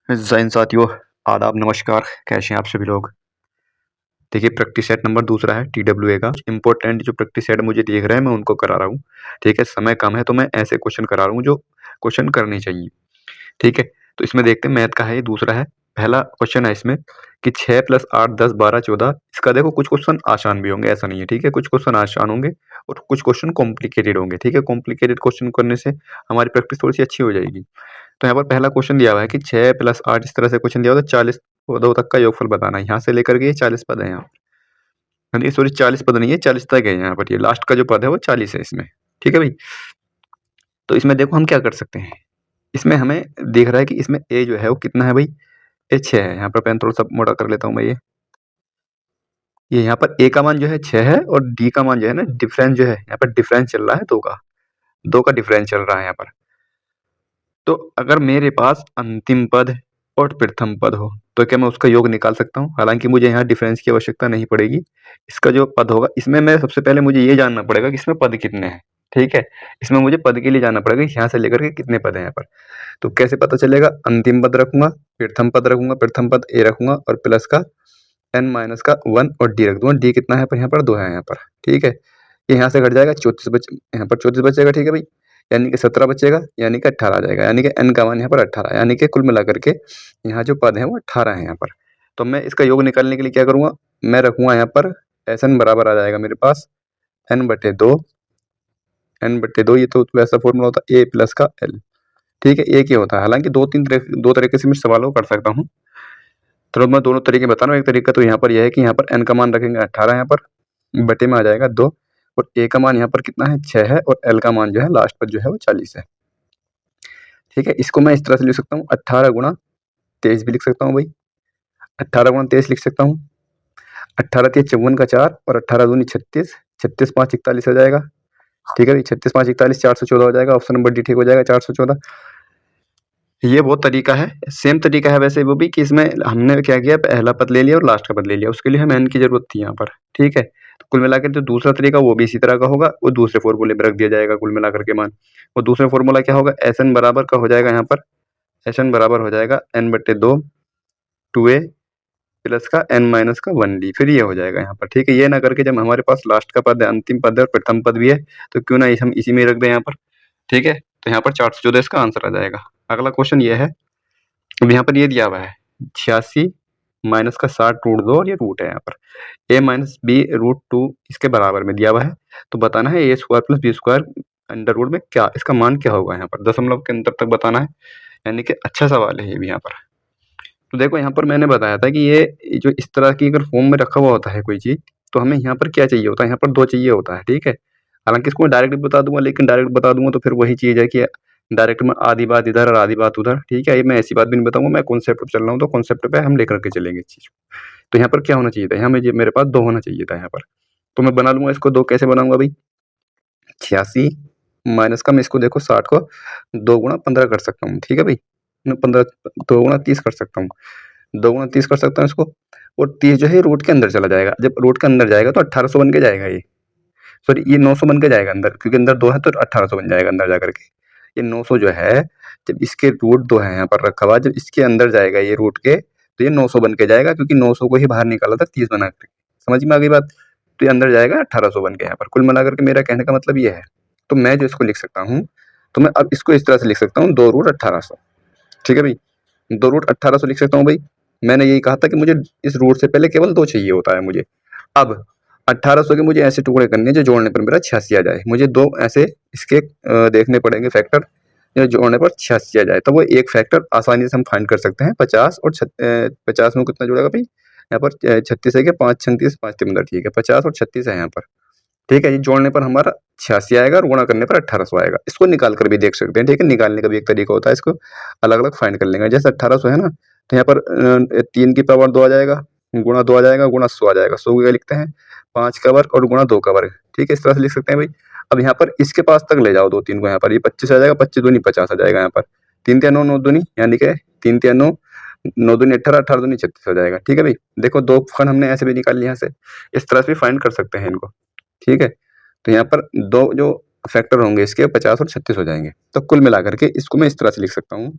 ज़ैन साथियों, आदाब, नमस्कार, कैसे हैं आप सभी लोग? देखिए प्रैक्टिस सेट नंबर दूसरा है TWA का। इम्पोर्टेंट जो प्रैक्टिस सेट मुझे दिख रहे हैं मैं उनको करा रहा हूँ, ठीक है? समय कम है तो मैं ऐसे क्वेश्चन करा रहा हूँ जो क्वेश्चन करने चाहिए, ठीक है? तो इसमें देखते हैं मैथ का है, ये दूसरा है। पहला क्वेश्चन है इसमें कि 6 + 8 10 12 14। इसका देखो कुछ क्वेश्चन आसान भी होंगे, ऐसा नहीं है, ठीक है? कुछ क्वेश्चन आसान होंगे और कुछ क्वेश्चन कॉम्प्लिकेटेड होंगे, ठीक है? कॉम्प्लिकेटेड क्वेश्चन करने से हमारी प्रैक्टिस थोड़ी-सी अच्छी हो जाएगी। तो यहाँ पर पहला क्वेश्चन दिया हुआ है कि 6 + 8 इस तरह से क्वेश्चन दिया हुआ है, तो 40 पदों तक का योगफल बताना है। यहाँ से लेकर के ये 40 पद है यहाँ पर। नहीं सॉरी, 40 पद नहीं है, 40 तक है यहाँ पर। ये लास्ट का जो पद है वो 40 है इसमें, ठीक है भाई? तो इसमें देखो हम क्या कर सकते हैं। इसमें हमें दिख रहा है कि इसमें ए जो है वो कितना है भाई? ए 6 है। यहाँ पर पेन थोड़ा-सा मोटा कर लेता हूँ मैं ये। ये यहाँ पर ए का मान जो है 6 है और डी का मान जो है ना, डिफरेंस जो है, यहाँ पर डिफरेंस चल रहा है 2 का। 2 का डिफरेंस चल रहा है यहाँ पर। तो अगर मेरे पास अंतिम पद और प्रथम पद हो, तो क्या मैं उसका योग निकाल सकता हूँ? हालाँकि मुझे यहाँ डिफरेंस की आवश्यकता नहीं पड़ेगी। इसका जो पद होगा, इसमें मैं सबसे पहले मुझे ये जानना पड़ेगा कि इसमें पद कितने हैं, ठीक है? इसमें मुझे पद के लिए जानना पड़ेगा कि यहाँ से लेकर के कितने पद हैं यहाँ पर। तो कैसे पता चलेगा? अंतिम पद रखूँगा, प्रथम पद रखूँगा, प्रथम पद ए रखूँगा और प्लस का n माइनस का 1 और d रख दूँगा। d कितना है पर यहाँ पर 2 है यहाँ पर, ठीक है? ये यहाँ से घट जाएगा, 34 यहाँ पर 34 बचेगा, ठीक है भाई? यानी कि 17 बचेगा, यानी कि 18 आ जाएगा, यानी कि n का मान यहाँ पर 18, यानी कि कुल मिलाकर के यहाँ जो पद हैं वो 18 हैं यहाँ पर। तो मैं इसका योग निकालने के लिए क्या करूँगा? मैं रखूँगा यहाँ पर Sn बराबर आ जाएगा मेरे पास n/2, n/2। ये तो वैसा फॉर्मूला होता है a प्लस का l, ठीक है? एक ही होता है। हालाँकि 2 तरीके से मैं सवालों को कर सकता हूँ। तो मैं दोनों तरीके बता रहा हूँ। एक तरीका तो यहाँ पर यह है कि यहाँ पर n का मान रखेंगे 18 यहाँ पर, बटे में आ जाएगा 2 और a का मान यहाँ पर कितना है 6 है और l का मान जो है लास्ट पर जो है वो 40 है, ठीक है? इसको मैं इस तरह से लिख सकता हूँ, 18 गुणा 23 भी लिख सकता हूँ भाई। 18 गुणा 23 लिख सकता हूँ। 18 तिया 54 का 4 और 18 दूनी 36, 36 5 41 हो जाएगा, ठीक है भाई? 36 5 41 414 हो जाएगा। ऑप्शन नंबर डी ठीक हो जाएगा, 414। ये वो तरीका है, सेम तरीका है वैसे वो भी, कि इसमें हमने क्या किया, पहला पद ले लिया और लास्ट का पद ले लिया। उसके लिए हमें n की ज़रूरत थी यहाँ पर, ठीक है? तो कुल मिलाकर जो दूसरा तरीका वो भी इसी तरह का होगा, वो दूसरे फ़ॉर्मूले में रख दिया जाएगा कुल मिलाकर के मान। और दूसरा फ़ॉर्मूला क्या होगा? Sn बराबर का हो जाएगा यहाँ पर, Sn बराबर हो जाएगा n/2 2a प्लस का n माइनस का 1d। फिर ये हो जाएगा यहाँ पर, ठीक है? ये ना करके जब हमारे पास लास्ट का पद है, अंतिम पद है और प्रथम पद भी है, तो क्यों ना हम इसी में रख दें यहाँ पर, ठीक है? तो यहाँ पर 414 इसका आंसर आ जाएगा। अगला क्वेश्चन ये है, अब यहाँ पर ये दिया हुआ है 86 माइनस का 60√2 और ये रूट है यहाँ पर a माइनस b√2 इसके बराबर में दिया हुआ है। तो बताना है a² + b² अंडर रूट में क्या, इसका मान क्या होगा यहाँ पर, दशमलव के अंतर तक बताना है। यानी कि अच्छा सवाल है ये भी यहाँ पर। तो देखो यहाँ पर मैंने बताया था कि ये जो इस तरह की अगर फॉर्म में रखा हुआ होता है कोई चीज़, तो हमें यहाँ पर क्या चाहिए होता है? यहाँ पर 2 चाहिए होता है, ठीक है? हालाँकि इसको मैं डायरेक्ट भी बता दूँगा, लेकिन डायरेक्ट बता दूँगा तो फिर वही चीज़ है कि डायरेक्ट में आधी बात इधर और आधी बात उधर, ठीक है? ये मैं ऐसी बात भी नहीं बताऊँगा, मैं कॉन्सेप्ट पे चल रहा हूँ, तो कॉन्सेप्ट पे हम लेकर के चलेंगे इस चीज़ को। तो यहाँ पर क्या होना चाहिए था? यहाँ मुझे मेरे पास 2 होना चाहिए था यहाँ पर। तो मैं बना लूँगा इसको 2, कैसे बनाऊँगा भाई? 86 माइनस का, मैं इसको देखो 60 को 2 गुणा 15 कर सकता हूँ, ठीक है भाई? मैं 15 2 गुणा 30 कर सकता हूँ। 2 गुणा 30 कर सकता हूँ इसको, और 30 जो है रूट के अंदर चला जाएगा। जब रूट के अंदर जाएगा तो 1800 बन के जाएगा ये। सॉरी, ये 900 बन के जाएगा अंदर, क्योंकि अंदर 2 है तो 1800 बन जाएगा अंदर जाकर के। ये 900 जो है, जब इसके रूट 2 है यहाँ पर रखा हुआ, जब इसके अंदर जाएगा ये रूट के, तो ये 900 बन के जाएगा, क्योंकि 900 को ही बाहर निकाला था 30 बना के। समझ में आ गई बात? तो ये अंदर जाएगा 1800 बन के यहाँ पर। कुल मिलाकर के मेरा कहने का मतलब ये है। तो मैं जो इसको लिख सकता हूँ, तो मैं अब इसको इस तरह से लिख सकता हूँ, 2√1800, ठीक है भाई? 2√1800 लिख सकता हूँ भाई। मैंने यही कहा था कि मुझे इस रूट से पहले केवल 2 चाहिए होता है मुझे। अब 1800 के मुझे ऐसे टुकड़े करने हैं जो जोड़ने पर मेरा 86 आ जाए। मुझे 2 ऐसे इसके देखने पड़ेंगे फैक्टर, जो जोड़ने पर 86 आ जाए। तो वो एक फैक्टर आसानी से हम फाइंड कर सकते हैं। 50 और 50 में कितना जुड़ेगा भाई? यहाँ पर 36 है कि 5 36 5 15, ठीक है? 50 और 36 है यहाँ पर, ठीक है? ये जोड़ने पर हमारा 86 आएगा और गुणा करने पर 1800 आएगा। इसको निकाल कर भी देख सकते हैं, ठीक है? निकालने का भी एक तरीका होता है, इसको अलग-अलग फाइंड कर लेंगे। जैसे 1800 है ना, तो यहाँ पर 3 की पावर 2 आ जाएगा, गुणा 2 आ जाएगा, गुणा 100 आ जाएगा। 100 को क्या लिखते हैं? 5 का वर्ग और गुणा 2 का वर्ग, ठीक है? इस तरह से लिख सकते हैं भाई। अब यहाँ पर इसके पास तक ले जाओ 2 3 को, यहाँ पर ये 25 आ जाएगा, 25 दूनी 50 आ जाएगा यहाँ पर। 3 तिया 9, 9 दूनी, यानी कि 3 तिया 9, 9 दूनी 18, 18 दूनी 36 हो जाएगा, ठीक है भाई? देखो 2 खंड हमने ऐसे भी निकाल लिए यहाँ से। इस तरह से भी फाइंड कर सकते हैं इनको, ठीक है? तो यहाँ पर 2 जो फैक्टर होंगे इसके 50 और 36 हो जाएंगे। तो कुल मिलाकर के इसको मैं इस तरह से लिख सकता हूँ,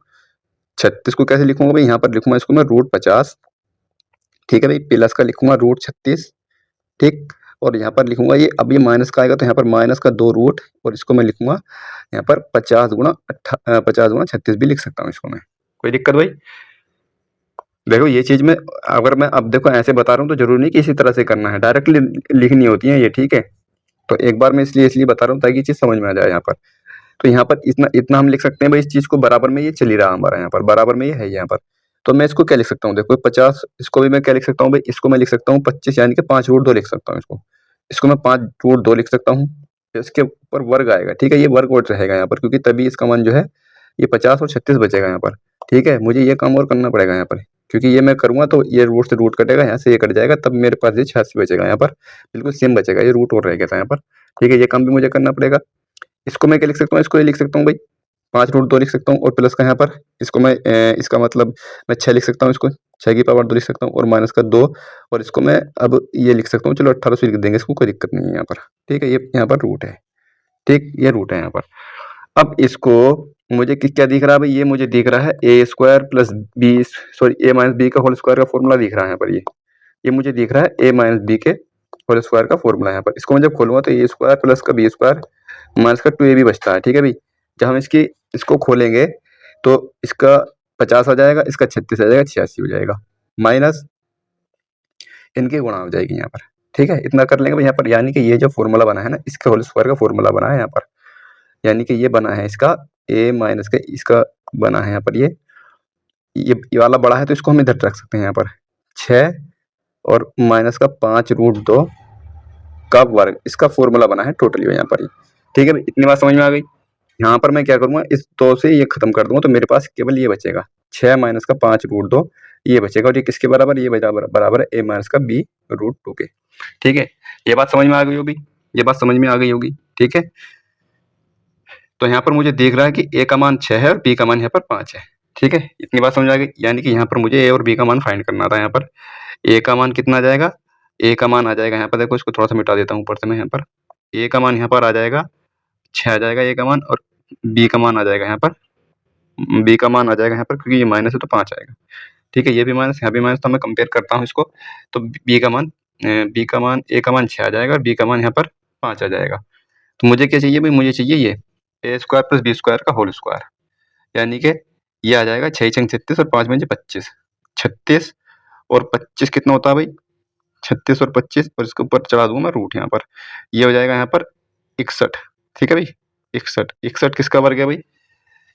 36 को कैसे लिखूंगा भाई, यहाँ पर लिखूंगा इसको मैं √50, ठीक है भाई, प्लस का लिखूंगा √36, ठीक। और यहाँ पर लिखूंगा ये, अब ये माइनस का आएगा तो यहाँ पर माइनस का 2 रूट, और इसको मैं लिखूंगा यहाँ पर 50 गुणा 36 भी लिख सकता हूँ इसको मैं, कोई दिक्कत भाई। देखो ये चीज में, अगर मैं अब देखो ऐसे बता रहा हूँ तो जरूरी नहीं कि इसी तरह से करना है, डायरेक्टली लिखनी होती है ये, ठीक है। तो एक बार मैं इसलिए बता रहा हूँ ताकि चीज समझ में आ जाए यहाँ पर। तो यहाँ पर इतना इतना हम लिख सकते हैं भाई, इस चीज को बराबर में ये चल ही रहा हमारा, यहाँ पर बराबर में ये है यहाँ पर। तो मैं इसको क्या लिख सकता हूँ, देखो 50, इसको भी मैं क्या लिख सकता हूँ भाई, इसको मैं लिख सकता हूँ 25, यानी कि 5√2 लिख सकता हूँ इसको। इसको मैं 5√2 लिख सकता हूँ। फिर इसके ऊपर वर्ग आएगा, ठीक है, ये वर्ग और रहेगा यहाँ पर, क्योंकि तभी इसका मान जो है ये 50 और 36 बचेगा यहाँ पर, ठीक है। मुझे ये काम और करना पड़ेगा यहाँ पर, क्योंकि ये मैं करूंगा तो ये रूट से रूट कटेगा, यहाँ से ये कट जाएगा, तब मेरे पास ये 86 बचेगा यहाँ पर, बिल्कुल सेम बचेगा, ये रूट और रहेगा यहाँ पर, ठीक है। ये काम भी मुझे करना पड़ेगा। इसको मैं क्या लिख सकता हूँ, इसको ये लिख सकता हूँ भाई 5√2 लिख सकता हूँ, और प्लस का यहाँ पर इसको मैं इसका मतलब मैं 6 लिख सकता हूँ, इसको 6 की पावर 2 लिख सकता हूँ, और माइनस का 2, और इसको मैं अब ये लिख सकता हूँ, चलो 1800 लिख देंगे इसको, कोई दिक्कत नहीं है यहाँ पर, ठीक है। ये यहाँ पर रूट है, ठीक, ये रूट है यहाँ पर। अब इसको मुझे क्या दिख रहा है भाई, ये मुझे दिख रहा है a² plus B, sorry a-b का होल स्क्वायर का फॉर्मूला दिख रहा है यहाँ पर, ये मुझे दिख रहा है a-b के होल स्क्वायर का फॉर्मूला यहाँ पर। इसको मैं जब खोलूंगा तो a² प्लस का b² माइनस का 2ab बचता है, ठीक है भाई। जब हम इसको खोलेंगे तो इसका 50 आ जाएगा, इसका 36 आ जाएगा, 86 हो जाएगा, माइनस इनकी गुणा हो जाएगी यहाँ पर, ठीक है। इतना कर लेंगे भाई यहाँ पर, यानी कि ये जो फॉर्मूला बना है ना, इसके होल स्क्वायर का फॉर्मूला बना है यहाँ पर, यानी कि ये बना है इसका a माइनस का इसका बना है यहाँ पर, ये वाला बड़ा है तो इसको हम इधर रख सकते हैं यहाँ पर 6 और माइनस का 5√2 का वर्ग, इसका फॉर्मूला बना है टोटली यहाँ पर, ठीक है भाई। इतनी बात समझ में आ गई। यहाँ पर मैं क्या करूंगा, इस 2 से ये खत्म कर दूंगा तो मेरे पास केवल ये बचेगा 6 माइनस का 5√2, ये बचेगा, और ये किसके बराबर, ये बराबर है a माइनस का b√2 के, ठीक है। ये बात समझ में आ गई होगी, ये बात समझ में आ गई होगी, ठीक है। तो यहाँ पर मुझे देख रहा है कि a का मान 6 है और b का मान यहाँ पर 5 है, ठीक है। इतनी बात समझ आ गई, यानी कि यहाँ पर मुझे a और b का मान फाइंड करना था। यहाँ पर a का मान कितना आ जाएगा, a का मान आ जाएगा यहाँ पर, देखो इसको थोड़ा सा मिटा देता हूँ ऊपर से मैं, यहाँ पर a का मान यहाँ पर आ जाएगा 6 आ जाएगा a का मान, और b का मान आ जाएगा यहाँ पर, b का मान आ जाएगा यहाँ पर, क्योंकि ये माइनस है तो 5 आएगा, ठीक है। ये भी माइनस, यहाँ भी माइनस, तो मैं कंपेयर करता हूँ इसको, तो b का मान a का मान 6 आ जाएगा और b का मान यहाँ पर 5 आ जाएगा। तो मुझे क्या चाहिए भाई, मुझे चाहिए ये a² प्लस b² का होल स्क्वायर, यानी कि ये आ जाएगा 6 छंग 36 और 5 पंजे 25, 36 और 25 कितना होता है भाई, 36 और 25, और इसके ऊपर चढ़ा दूंगा मैं रूट यहाँ पर, ये हो जाएगा यहाँ पर 61, ठीक है भाई। 61 किसका वर्ग है भाई,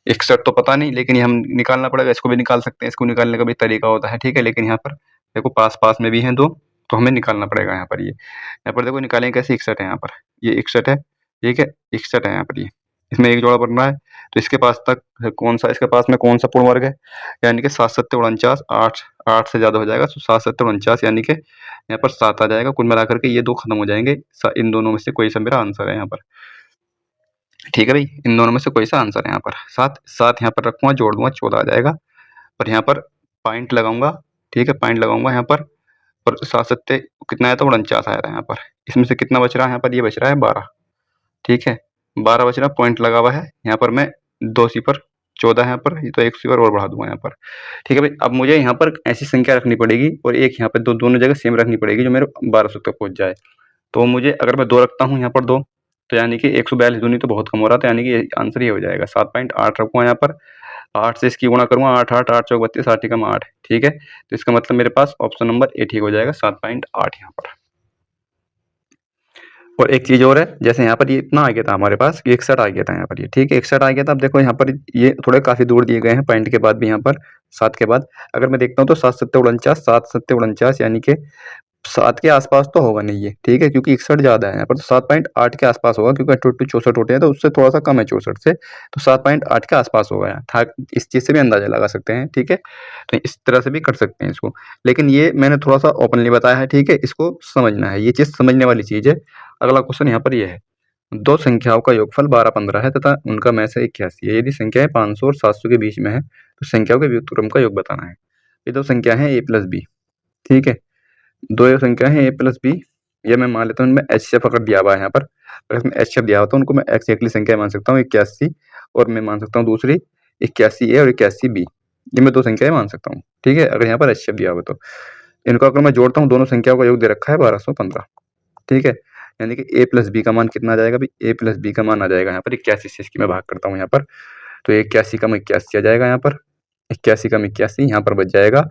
61 तो पता नहीं, लेकिन ये हम निकालना पड़ेगा, इसको भी निकाल सकते हैं, इसको निकालने का भी तरीका होता है, ठीक है। लेकिन यहाँ पर देखो पास पास में भी हैं दो, तो हमें निकालना पड़ेगा यहाँ पर, ये यहाँ पर देखो निकालेंगे कैसे, 61 है यहाँ पर, ये 61 है, ठीक है, 61 है यहाँ पर, ये इसमें एक जोड़ा बन रहा है, तो इसके पास तक कौन सा, इसके पास में कौन सा पूर्ण वर्ग है, यानी कि 7 7 49, 8 8 से ज्यादा हो जाएगा, तो 7 7 49, यानी कि यहाँ पर 7 आ जाएगा। कुल मिलाकर के ये दो खत्म हो जाएंगे, इन दोनों में से कोई सा मेरा आंसर है यहाँ पर, ठीक है भाई। इन दोनों में से कोई सा आंसर है यहाँ पर, 7 7 यहाँ पर रखूंगा, जोड़ दूंगा 14 आ जाएगा, और यहाँ पर पॉइंट लगाऊंगा, ठीक है, पॉइंट लगाऊंगा यहाँ पर, और 7 7 कितना आया था, 49 आया था यहाँ पर। इसमें से कितना बच रहा है यहाँ पर, ये बच रहा है 12, ठीक है, 12 बच रहा, पॉइंट लगा हुआ है यहाँ पर, मैं 2 सिफर 14 यहाँ पर, ये तो 1 सिफर और बढ़ा दूंगा यहाँ पर, ठीक है भाई। अब मुझे यहाँ पर ऐसी संख्या रखनी पड़ेगी, और एक यहाँ पर दोनों जगह सेम रखनी पड़ेगी, जो मेरे 1200 तक पहुंच जाए। तो मुझे अगर मैं 2 रखता हूँ यहाँ पर 2, तो यानी कि 142 दूनी तो बहुत कम हो रहा था, यानी कि आंसर ये हो जाएगा 7.8 रखूँगा यहाँ पर, 8 से इसकी गुणा करूँगा, 8 8 8 चौक 32, 8 एकम 8, ठीक है। तो इसका मतलब मेरे पास ऑप्शन नंबर ए ठीक हो जाएगा, 7.8 यहाँ पर। और एक चीज और है, जैसे यहाँ पर ये इतना आ गया था हमारे पास, 61 आ गया था यहाँ पर, ये ठीक है, 61 आ गया था। अब देखो यहाँ पर ये थोड़े काफी दूर दिए गए हैं, पॉइंट के बाद भी यहाँ पर 7 के बाद अगर मैं देखता हूँ तो 7 7 49, 7 7 49, यानी कि 7 के आसपास तो होगा नहीं ये, ठीक है, क्योंकि 61 ज्यादा है यहाँ पर, तो 7.8 के आसपास होगा, क्योंकि 64 होते हैं तो उससे थोड़ा सा कम है 64 से, तो 7.8 के आसपास होगा यहाँ था। इस चीज से भी अंदाजा लगा सकते हैं, ठीक है। तो इस तरह से भी कर सकते हैं इसको, लेकिन ये मैंने थोड़ा सा ओपनली बताया है, ठीक है, इसको समझना है, ये चीज समझने वाली चीज है। अगला क्वेश्चन यहाँ पर ये है, दो संख्याओं का योगफल 12 15 है तथा उनका में से 81 है। यदि संख्याएं 500 और 700 के बीच में है तो संख्याओं के व्युत्क्रम का योग बताना है। ये दो संख्या है a प्लस बी, ठीक है, दो संख्या है a प्लस बी, ये मैं मान लेता हूँ, इनमें HCF अगर दिया हुआ है यहाँ पर, अगर इसमें HCF दिया हुआ तो उनको मैं एक्जैक्टली संख्या मान सकता हूँ 81, और मैं मान सकता हूँ दूसरी 81A और 81B, ये मैं 2 संख्याएँ मान सकता हूँ, ठीक है? अगर यहाँ पर एचसीएफ दिया हो तो। इनको अगर मैं जोड़ता हूँ, दोनों संख्याओं का योग दे रखा है 1215, ठीक है? यानी कि a प्लस बी का मान कितना आ जाएगा भई? a प्लस बी का मान आ जाएगा यहाँ पर 81 से इसकी मैं भाग करता हूँ यहाँ पर, तो 81 कम 81 आ जाएगा यहाँ पर, 81 कम 81 यहाँ पर बच जाएगा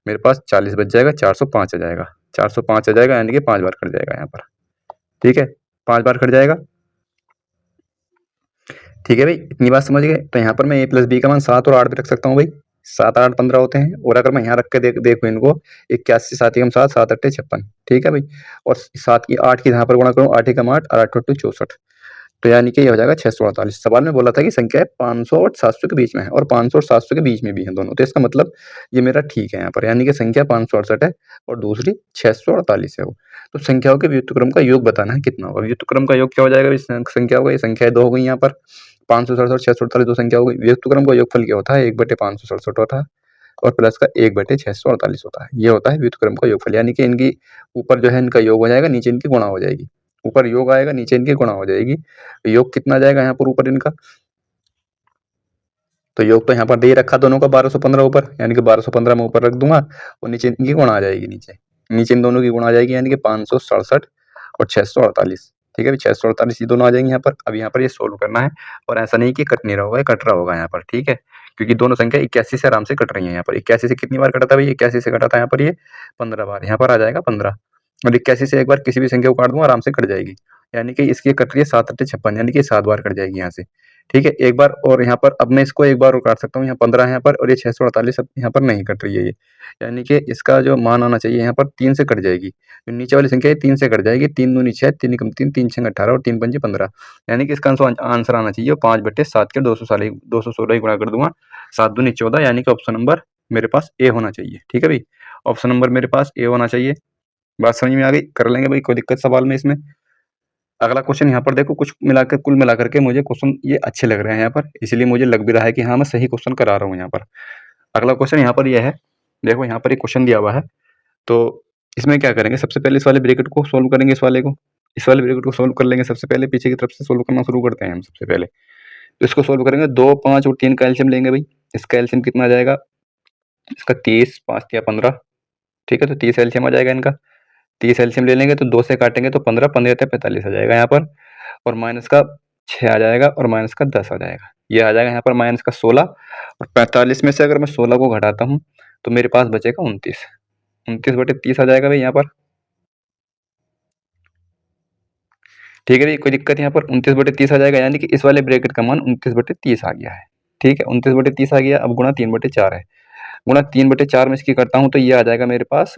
मेरे पास 40 बच जाएगा, 405 आ जाएगा, 405 आ जाएगा यानी कि 5 बार कट जाएगा यहाँ पर, ठीक है? 5 बार कट जाएगा। ठीक है भई, इतनी बात समझ गए? तो यहाँ पर मैं a प्लस बी का मान 7 और 8 भी रख सकता हूँ भई, 7, 8, 15 होते हैं और अगर मैं यहाँ रख के देखूँ इनको 81 7 एकम 7, 7 अट्ठे 56, ठीक है भई? और 7 की 8 की यहाँ पर गुणा करूँ 8 एकम 8 और 8 अट्ठू 64, तो यानी कि ये हो जाएगा 648। सवाल में बोला था कि संख्याएँ 500 और 700 के बीच में है और 500 और 700 के बीच में भी हैं दोनों, तो इसका मतलब ये मेरा ठीक है यहाँ पर, यानी कि संख्या 568 है और दूसरी 648 है वो। तो संख्याओं के व्युत्क्रम का योग बताना है कितना होगा? व्युत्क्रम का योग क्या हो जाएगा इस संख्याओं का? ये संख्याएँ 2 हो गई यहाँ पर, 567 और 648 2 संख्या हो गई। व्युत्क्रम का योगफल क्या होता है? 1/567 होता है और प्लस का 1/648 होता है। ये होता है व्युत्क्रम का योगफल, यानी कि इनकी ऊपर जो है इनका योग हो जाएगा, नीचे इनकी गुणा हो जाएगी। ऊपर योग आएगा, नीचे इनकी गुणा हो जाएगी। योग कितना आ जाएगा यहाँ पर ऊपर इनका? तो योग तो यहाँ पर दे ही रखा दोनों का 1215 ऊपर, यानी कि 1215 मैं ऊपर रख दूंगा और नीचे इनकी गुणा आ जाएगी, नीचे इन दोनों की गुणा आ जाएगी, यानी कि 567 और 648, ठीक है? 648 ये दोनों आ जाएंगे यहाँ पर। अब यहाँ पर ये सोल्व करना है और ऐसा नहीं कि कट नहीं रहा होगा, ये कट रहा होगा यहाँ पर, ठीक है? क्योंकि दोनों संख्या 81 से आराम से कट रही है यहाँ पर। 81 से कितनी बार कटा था भाई? 81 से कटा था यहाँ पर ये 15 बार, यहाँ पर आ जाएगा 15 और 81 से एक बार किसी भी संख्या को काट दूंगा आराम से कट जाएगी, यानी कि इसकी कट रही है 7 अट्ठे 56, यानी कि 7 बार कट जाएगी यहाँ से, ठीक है? एक बार और यहाँ पर अब मैं इसको एक बार और काट सकता हूँ, यहाँ 15 है यहाँ पर और ये 648 अब यहाँ पर नहीं कट रही है ये, यानी कि इसका जो मान आना चाहिए यहाँ पर 3 से कट जाएगी। जो नीचे वाली संख्या है 3 से कट जाएगी, 3 दूनी 6, 3 एकम 3, 3 छंग 18 और 3 पंजे 15, यानी कि इसका आंसर आना चाहिए 5/7 के 216 ही गुणा कर दूंगा, 7 दूनी 14, यानी कि ऑप्शन नंबर मेरे पास ए होना चाहिए, ठीक है भाई? ऑप्शन नंबर मेरे पास ए होना चाहिए। बात समझ में आ गई? कर लेंगे भाई, कोई दिक्कत सवाल में इसमें? अगला क्वेश्चन यहाँ पर देखो, कुछ मिलाकर कुल मिलाकर के मुझे क्वेश्चन ये अच्छे लग रहे हैं यहाँ पर, इसलिए मुझे लग भी रहा है कि हाँ मैं सही क्वेश्चन करा रहा हूँ यहाँ पर। अगला क्वेश्चन यहाँ पर यह है, देखो यहाँ पर एक क्वेश्चन दिया हुआ है, तो इसमें क्या करेंगे? सबसे पहले इस वाले ब्रैकेट को सोल्व करेंगे, इस वाले ब्रैकेट को सोल्व कर लेंगे सबसे पहले, पीछे की तरफ से सोल्व करना शुरू करते हैं हम सबसे पहले। तो इसको सोल्व करेंगे, 2, 5 और 3 का एलसीएम लेंगे भाई। इसका एलसीएम कितना आ जाएगा? इसका 30, 5 या 15, ठीक है? तो 30 एलसीएम आ जाएगा इनका। 30 एलसीएम ले लेंगे तो 2 से काटेंगे तो 15, 15 या 45 आ जाएगा यहाँ पर और माइनस का 6 आ जाएगा और माइनस का 10 आ जाएगा। ये आ जाएगा यहाँ पर माइनस का 16 और 45 में से अगर मैं 16 को घटाता हूँ तो मेरे पास बचेगा 29, 29/30 आ जाएगा भाई यहाँ पर, ठीक है भाई? कोई दिक्कत यहाँ पर 29/30 आ जाएगा, यानी कि इस वाले ब्रैकेट का मान 29/30 आ गया है, ठीक है? 29/30 आ गया। अब गुणा 3/4 है, गुणा 3/4 में इसकी करता हूँ तो ये आ जाएगा मेरे पास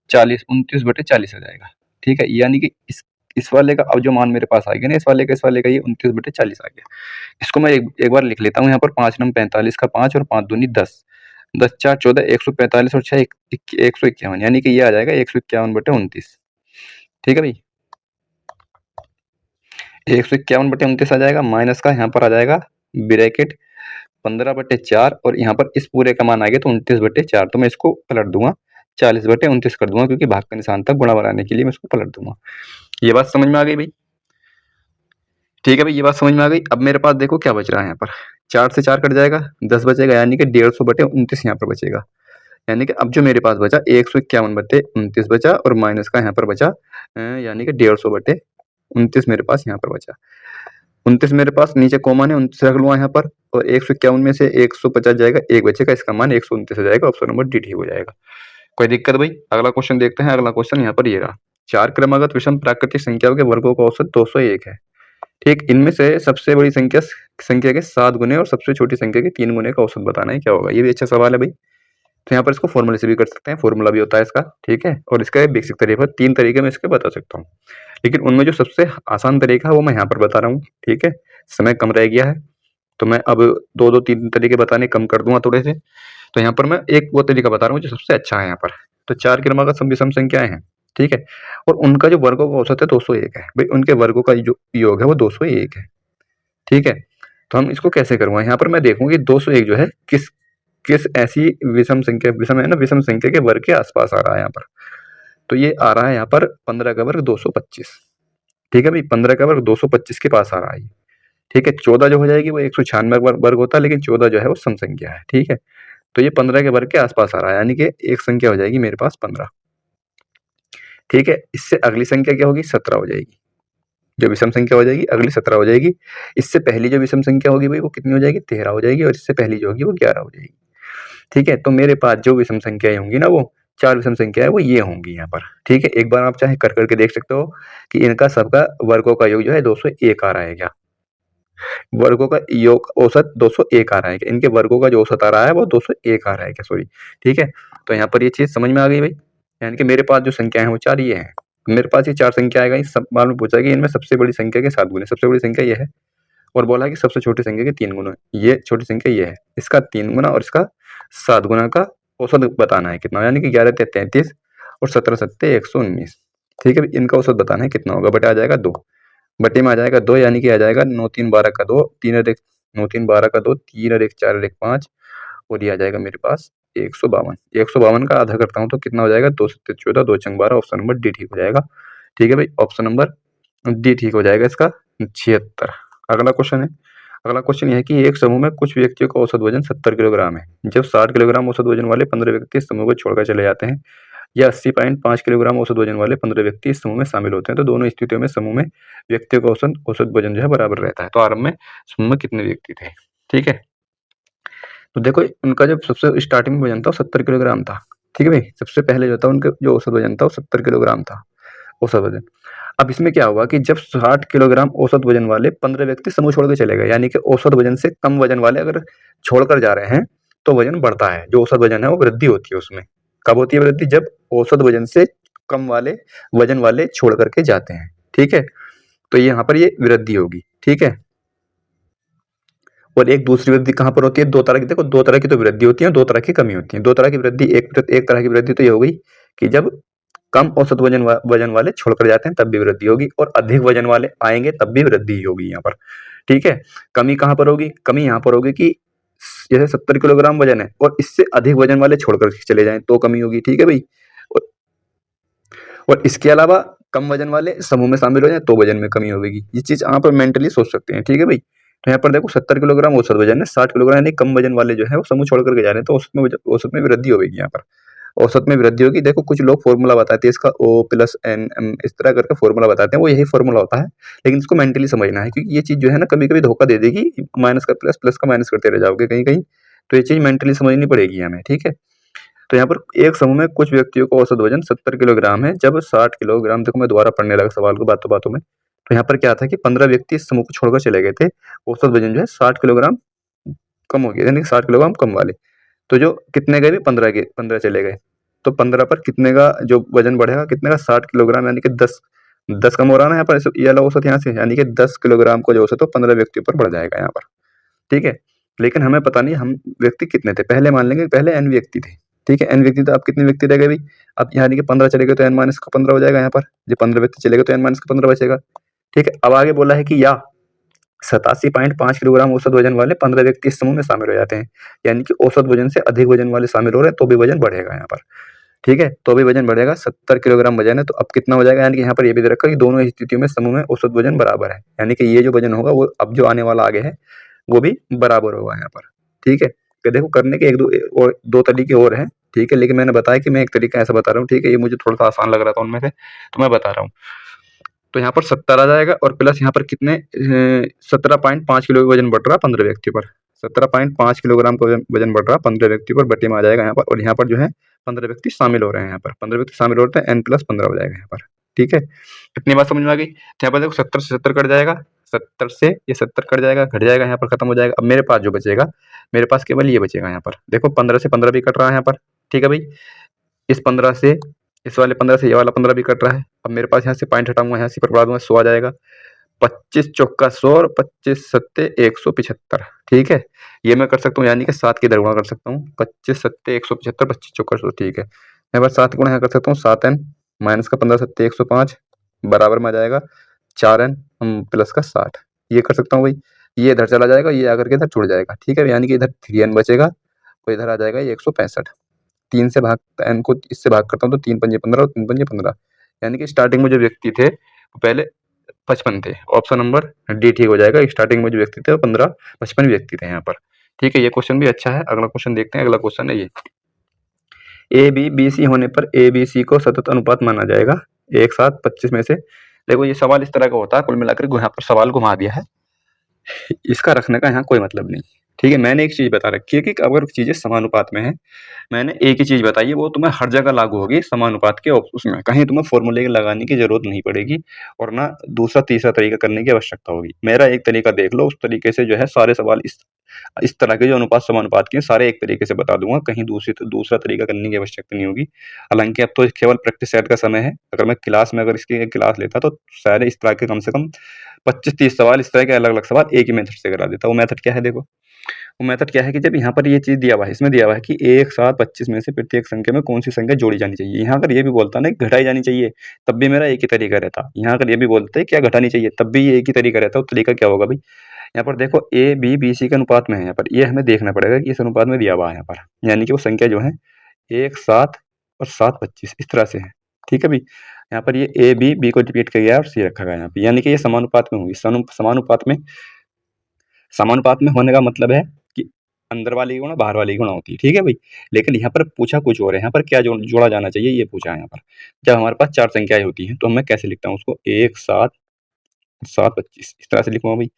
40, 29/40 आ जाएगा, ठीक है? यानी कि इस वाले का अब जो मान मेरे पास आ गया ना, इस वाले का ये 29/40 आ गया। इसको मैं एक बार लिख लेता हूँ यहाँ पर, 5 नम 45 का 5 और 5 दूनी 10, 10 4 14, 145 और 6 151, यानी कि ये आ जाएगा 151/29, ठीक है भाई? 151/29 आ जाएगा, माइनस का यहाँ पर आ जाएगा ब्रैकेट 15/4 और यहाँ पर इस पूरे का मान आ गया तो 29/4, तो मैं इसको पलट दूंगा 40/29 कर दूंगा, क्योंकि भाग का निशान था, गुणा बनाने के लिए मैं इसको पलट दूंगा। ये बात समझ में आ गई भाई? ठीक है भाई, ये बात समझ में आ गई। अब मेरे पास देखो क्या बच रहा है यहाँ पर, 4 से 4 कट जाएगा, 10 बचेगा, यानी कि 150/29 यहाँ पर बचेगा, यानी कि अब जो मेरे पास बचा 151/29 बचा और माइनस का यहाँ पर बचा यानी कि 150/29 मेरे पास यहाँ पर बचा। 29 मेरे पास नीचे कॉमन है, 29 रख लूंगा यहाँ पर और 151 में से 150 जाएगा, एक बचेगा, इसका मान 129 हो जाएगा, ऑप्शन नंबर डी ठीक हो जाएगा। कोई दिक्कत भाई? अगला क्वेश्चन देखते हैं। अगला क्वेश्चन यहाँ पर ये रहा, 4 क्रमागत विषम प्राकृतिक संख्याओं के वर्गों का औसत 201 है, ठीक? इनमें से सबसे बड़ी संख्या के 7 गुने और सबसे छोटी संख्या के 3 गुने का औसत बताना है, क्या होगा? ये भी अच्छा सवाल है भाई। तो यहाँ पर इसको फॉर्मूले से भी कर सकते हैं, फॉर्मूला भी होता है इसका, ठीक है? और इसका बेसिक तरीका 3 तरीके में इसके बता सकता हूँ, लेकिन उनमें जो सबसे आसान तरीका है वो मैं यहाँ पर बता रहा हूँ, ठीक है? समय कम रह गया है तो मैं अब 2-2 3 तरीके बताने कम कर दूंगा थोड़े से। तो यहाँ पर मैं एक वो तरीका बता रहा हूँ जो सबसे अच्छा है यहाँ पर। तो 4 क्रमागत विषम संख्याएं हैं, ठीक है? और उनका जो वर्गों का औसत है 201 है भाई, उनके वर्गों का जो योग है वो 201 है, ठीक है? तो हम इसको कैसे करूँगा? यहाँ पर मैं देखूंगी 201 जो है किस किस ऐसी विषम संख्या, विषम है ना, विषम संख्या के वर्ग के आसपास आ रहा है यहाँ पर। तो ये आ रहा है यहाँ पर 15 का वर्ग 225, ठीक है भाई? 15 का वर्ग 225 के पास आ रहा है, ठीक है, 14 जो हो जाएगी वो 196 वर्ग होता है, लेकिन 14 जो है वो सम संख्या है। ठीक है, तो ये 15 के वर्ग के आसपास आ रहा है, यानी कि एक संख्या हो जाएगी मेरे पास 15। ठीक है, इससे अगली संख्या क्या होगी, 17 हो जाएगी। जो विषम संख्या हो जाएगी अगली 17 हो जाएगी। इससे पहली जो विषम संख्या होगी भाई वो कितनी हो जाएगी, 13 हो जाएगी, और इससे पहली जो होगी वो 11 हो जाएगी। ठीक है, तो मेरे पास जो विषम संख्याएं होंगी ना, वो 4 विषम संख्या है वो ये होंगी यहाँ पर। ठीक है, एक बार आप चाहे कर करके देख सकते हो कि इनका सबका वर्गों का योग जो है 201 आ रहा है क्या, वर्गों का योग औसत 201 आ रहा है क्या, इनके वर्गों का जो औसत आ रहा है वो 201 आ रहा है क्या, सॉरी। ठीक है, तो यहाँ पर ये चीज समझ में आ गई भाई, यानी कि मेरे पास जो संख्या है वो 4 ये है। मेरे पास ये 4 संख्या आएगा, इस सब बार में पूछा कि इनमें सबसे बड़ी संख्या के 7 गुने, सबसे बड़ी संख्या ये है, और बोला है कि सबसे छोटी संख्या के 3 गुना, ये छोटी संख्या ये है, इसका 3 गुना और इसका 7 गुना का औसत बताना है कितना, यानी कि 11 ते 33 और 17 सत्ते 119। ठीक है, इनका औसत बताना है कितना होगा, बटा आ जाएगा 2, बटे में आ जाएगा 2, यानी कि आ जाएगा 9 3 12 का 2, 3 और 1 9 3 12 का 2, 3 और 1 4 और 1 5, और ये आ जाएगा मेरे पास 152। 152 का आधा करता हूँ तो कितना हो जाएगा, 2 सत्ते 14, 2 छंग 12, ऑप्शन नंबर डी ठीक हो जाएगा। ठीक है भाई, ऑप्शन नंबर डी ठीक हो जाएगा इसका 76। अगला क्वेश्चन है, अगला क्वेश्चन यह है कि एक समूह में कुछ व्यक्तियों का औसत वजन 70 किलोग्राम है। जब 60 किलोग्राम औसत वजन वाले 15 व्यक्ति इस समूह को छोड़कर चले जाते हैं, या 80.5 किलोग्राम औसत वजन वाले 15 व्यक्ति इस समूह में शामिल होते हैं, तो दोनों स्थितियों में समूह में व्यक्तियों का औसत औसत वजन जो है बराबर रहता है। तो आरंभ में समूह में कितने व्यक्ति थे। ठीक है, तो देखो उनका जब सबसे स्टार्टिंग में वजन था 70 किलोग्राम था। ठीक है भाई, सबसे पहले जो था उनका जो औसत वजन था वो 70 किलोग्राम था, औसत वजन। अब इसमें क्या हुआ कि जब 60 किलोग्राम औसत वजन वाले 15 व्यक्ति समूह छोड़ के चले गए, यानी कि औसत वजन से कम वजन वाले अगर छोड़कर जा रहे हैं तो वजन बढ़ता है, जो औसत वजन है वो वृद्धि होती है उसमें। कब होती है वृद्धि, जब औसत वजन से कम वाले वजन वाले छोड़ करके जाते हैं। ठीक है, तो यहाँ पर ये वृद्धि होगी। ठीक है, और एक दूसरी वृद्धि कहाँ पर होती है, दो तरह की, देखो दो तरह की तो वृद्धि होती है, दो तरह की कमी होती है। दो तरह की वृद्धि, एक तरह की वृद्धि तो ये हो गई कि जब कम औसत वजन वाले छोड़कर जाते हैं तब भी वृद्धि होगी, और अधिक वजन वाले आएंगे तब भी वृद्धि होगी यहाँ पर। ठीक है, कमी कहाँ पर होगी, कमी यहाँ पर होगी कि जैसे 70 किलोग्राम वजन है और इससे अधिक वजन वाले छोड़कर चले जाएं तो कमी होगी। ठीक है भाई, और, और इसके अलावा कम वजन वाले समूह में शामिल हो जाए तो वजन में कमी होगी। ये चीज यहाँ पर मेंटली सोच सकते हैं। ठीक है भाई, तो यहाँ पर देखो 70 किलोग्राम औसत वजन है, 60 किलोग्राम यानी कम वजन वाले जो है वो समूह छोड़ करके जा रहे हैं, तो औसत में वृद्धि होगी यहाँ पर, औसत में वृद्धि होगी। देखो कुछ लोग फॉर्मूला बताते हैं इसका, O प्लस एन एम इस तरह करके फॉर्मूला बताते हैं, वो यही फॉर्मूला होता है, लेकिन इसको मेंटली समझना है, क्योंकि ये चीज जो है ना कभी कभी धोखा दे देगी, माइनस का प्लस, प्लस का माइनस करते रह जाओगे कहीं कहीं, तो ये चीज मेंटली समझनी पड़ेगी हमें। ठीक है, तो यहाँ पर एक समूह में कुछ व्यक्तियों का औसत वजन 70 किलोग्राम है, जब 60 किलोग्राम, देखो मैं दोबारा पढ़ने लगा सवाल को बातों बातों में, तो यहाँ पर क्या था कि 15 व्यक्ति इस समूह को छोड़कर चले गए थे, औसत वजन जो है 60 किलोग्राम कम हो गया, यानी कि 60 किलोग्राम कम वाले, तो जो कितने गए भी 15 के 15 चले गए, तो 15 पर कितने का जो वजन बढ़ेगा, कितने का 60 किलोग्राम, यानी कि 10 कम हो रहा है ना यहाँ पर, ये वाला औसत यहाँ से, यानी कि 10 किलोग्राम का जो औसत है 15 व्यक्तियों पर बढ़ जाएगा यहाँ पर। ठीक है, लेकिन हमें पता नहीं हम व्यक्ति कितने थे, पहले मान लेंगे पहले n व्यक्ति थे। ठीक है, n व्यक्ति, तो आप कितने व्यक्ति रह गए भाई, अब यानी कि 15 चले गए तो n माइनस का 15 हो जाएगा यहाँ पर, जब 15 व्यक्ति चले गए तो n माइनस का 15 बचेगा। ठीक है, अब आगे बोला है कि या 87.5 किलोग्राम औसत वजन वाले 15 व्यक्ति इस समूह में शामिल हो जाते हैं, यानी कि औसत वजन से अधिक वजन वाले शामिल हो रहे हैं तो भी वजन बढ़ेगा यहाँ पर। ठीक है, तो भी वजन बढ़ेगा, 70 किलोग्राम वजन है तो अब कितना हो जाएगा, यानी कि यहाँ पर ये भी दे रखा है कि दोनों स्थितियों में समूह में औसत वजन बराबर है, यानी कि ये जो वजन होगा वो अब जो आने वाला आगे है वो भी बराबर होगा यहाँ पर। ठीक है, तो देखो करने के एक दो और दो तरीके और हैं। ठीक है, लेकिन मैंने बताया कि मैं एक तरीका ऐसा बता रहा हूँ। ठीक है, ये मुझे थोड़ा सा आसान लग रहा था उनमें से, तो मैं बता रहा हूँ। तो यहाँ पर 70 आ जाएगा, और प्लस यहाँ पर कितने 17.5 किलो वजन बढ़ रहा है 15 व्यक्तियों पर, 17.5 किलोग्राम का वजन बढ़ रहा है 15 व्यक्तियों पर, बटे में आ जाएगा यहाँ पर, और यहाँ पर जो है 15 व्यक्ति शामिल हो रहे हैं, यहाँ पर 15 व्यक्ति शामिल हो रहे हैं, n+15 हो जाएगा यहाँ पर। ठीक है, इतनी बात समझ में आ गई। तो यहाँ पर देखो 70 से 70 कट जाएगा, 70 से ये 70 कट जाएगा, घट जाएगा, यहाँ पर खत्म हो जाएगा। अब मेरे पास जो बचेगा, मेरे पास केवल ये बचेगा यहाँ पर, देखो 15 से 15 भी कट रहा है यहाँ पर। ठीक है भाई, इस 15 से इस वाले 15 से ये वाला 15 भी कट रहा है। अब मेरे पास यहाँ से पॉइंट हटाऊंगा, यहाँ से पर बढ़ा दूंगा, 100 आ जाएगा, 25 चौका 100 और 25 सत्ते 175। ठीक है, ये मैं कर सकता हूँ, यानी कि 7 की इधर गुणा कर सकता हूँ, 25 सत्ते 175, 25 चौका 100। ठीक है, मैं बस 7 गुणा यहाँ कर सकता हूँ, 7n माइनस का 15 सत्ते 105 बराबर में आ जाएगा 4n प्लस का 60। ये कर सकता हूँ भाई, ये इधर चला जाएगा, ये आकर के इधर जुड़ जाएगा। ठीक है, यानी कि इधर 3n बचेगा, तो इधर आ जाएगा ये 165। 3 से भाग n को इससे भाग करता हूँ तो 3 पंजे 15 और 3 पंजे 15, यानी कि स्टार्टिंग में जो व्यक्ति थे वो पहले 55 थे। ऑप्शन नंबर डी ठीक हो जाएगा। स्टार्टिंग में जो व्यक्ति थे वो 55 व्यक्ति थे यहाँ पर। ठीक है, ये क्वेश्चन भी अच्छा है। अगला क्वेश्चन देखते हैं। अगला क्वेश्चन है ये, ए बी बी सी होने पर ए बी सी को सतत अनुपात माना जाएगा एक साथ 25 में से। देखो ये सवाल इस तरह का होता है, कुल मिलाकर यहाँ पर सवाल घुमा दिया है, इसका रखने का यहाँ कोई मतलब नहीं। ठीक है, मैंने एक चीज बता रखी है कि अगर चीजें समानुपात में है, मैंने एक ही चीज बताई है, वो तुम्हें हर जगह लागू होगी समानुपात के उसमें, कहीं तुम्हें फॉर्मूले लगाने की जरूरत नहीं पड़ेगी और ना दूसरा तीसरा तरीका करने की आवश्यकता होगी। मेरा एक तरीका देख लो, उस तरीके से जो है सारे सवाल इस तरह के जो अनुपात समानुपात के सारे एक तरीके से बता दूंगा, कहीं दूसरा तरीका करने की आवश्यकता नहीं होगी। हालांकि अब तो केवल प्रैक्टिस सेट का समय है। अगर मैं क्लास में अगर इसकी क्लास लेता तो सारे इस तरह के कम से कम 25-30 सवाल इस तरह के अलग अलग सवाल एक ही मेथड से करा देता। वो मेथड क्या है, देखो वो मेथड क्या है कि जब यहाँ पर ये चीज दिया हुआ है, इसमें दिया हुआ है कि एक साथ 25 में से प्रत्येक संख्या में कौन सी संख्या जोड़ी जानी चाहिए। यहाँ अगर ये भी बोलता ना कि घटाई जानी चाहिए, तब भी मेरा एक ही तरीका रहता। यहाँ अगर ये भी बोलते हैं क्या घटानी चाहिए, तब भी ये एक ही तरीका रहता। वो तरीका क्या होगा भाई, यहाँ पर देखो ए बी बी सी के अनुपात में है, यहाँ पर ये हमें देखना पड़ेगा कि इस अनुपात में दिया हुआ है यहाँ पर, यानी कि वो संख्या जो है 1 7 और 7 25 इस तरह से है। ठीक है भाई, यहाँ पर ये ए बी को रिपीट किया गया और सी रखा गया यहाँ पे, यानी कि ये समानुपात में होगी। समानुपात में होने का मतलब है कि अंदर वाली गुणा बाहर वाली गुणा होती है। ठीक है भाई, लेकिन यहाँ पर पूछा कुछ और है, यहाँ पर क्या जोड़ा जाना चाहिए ये पूछा है यहाँ पर। जब हमारे पास 4 संख्याएं होती हैं तो मैं कैसे लिखता हूँ उसको, 1 7 7 25 इस तरह से लिखूंगा भाई।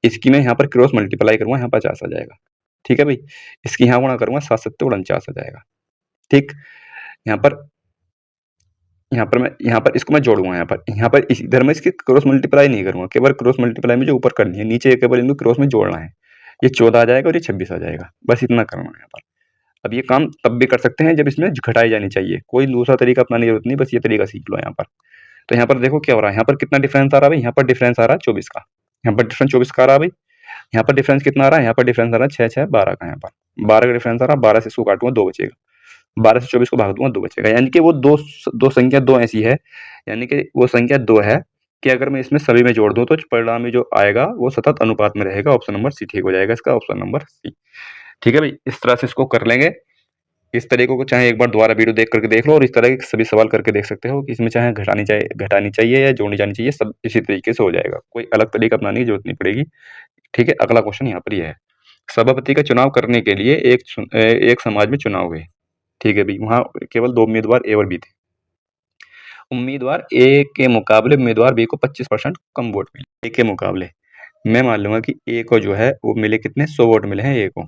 इसकी मैं यहाँ पर क्रॉस मल्टीप्लाई करूंगा, यहाँ 50 आ जाएगा। ठीक है भाई, इसकी यहाँ गुणा करूंगा 7 7 49 आ जाएगा। ठीक, यहाँ पर यहाँ पर इसको मैं जोड़ूंगा, यहाँ पर इधर में इसकी क्रॉस मल्टीप्लाई नहीं करूंगा, केवल क्रॉस मल्टीप्लाई मुझे ऊपर करनी है, नीचे केवल इनको क्रॉस में जोड़ना है। ये 14 आ जाएगा और ये 26 आ जाएगा, बस इतना करना है यहाँ पर। अब ये काम तब भी कर सकते हैं जब इसमें घटाई जानी चाहिए, कोई दूसरा तरीका अपनाने की जरूरत नहीं, बस ये तरीका सीख लो यहाँ पर। तो यहाँ पर देखो क्या हो रहा है, यहाँ पर कितना डिफरेंस आ रहा है भाई, यहाँ पर डिफरेंस आ रहा है 24 का, यहाँ पर डिफरेंस 24 का आ रहा है भाई। यहाँ पर डिफरेंस कितना आ रहा है, यहाँ पर डिफरेंस आ रहा है 6 6 12 का, यहाँ पर 12 का डिफरेंस आ रहा है। 12 से इसको काटूंगा 2 बचेगा, 12 से 24 को भाग दूंगा 2 बचेगा, यानी कि वो दो संख्या दो ऐसी है, यानी कि वो संख्या 2 है कि अगर मैं इसमें सभी में जोड़ दूं तो परिणाम में जो आएगा वो सतत अनुपात में रहेगा। ऑप्शन नंबर सी ठीक हो जाएगा इसका, ऑप्शन नंबर सी। ठीक है भाई, इस तरह से इसको कर लेंगे। इस तरीके को चाहे एक बार दोबारा वीडियो देख करके देख लो और इस तरह के सभी सवाल करके देख सकते हो कि इसमें चाहे घटानी चाहिए या जोड़नी जानी चाहिए, सब इसी तरीके से हो जाएगा, कोई अलग तरीका अपनाने की जरूरत नहीं पड़ेगी। ठीक है, अगला क्वेश्चन यहाँ पर ये है, सभापति का चुनाव करने के लिए एक समाज में चुनाव हुए। ठीक है भाई, वहाँ केवल 2 उम्मीदवार ए और बी थे। उम्मीदवार ए के मुकाबले उम्मीदवार बी को 25% कम वोट मिले। ए के मुकाबले मैं मान लूंगा कि ए को जो है वो मिले कितने, 100 वोट मिले हैं ए को।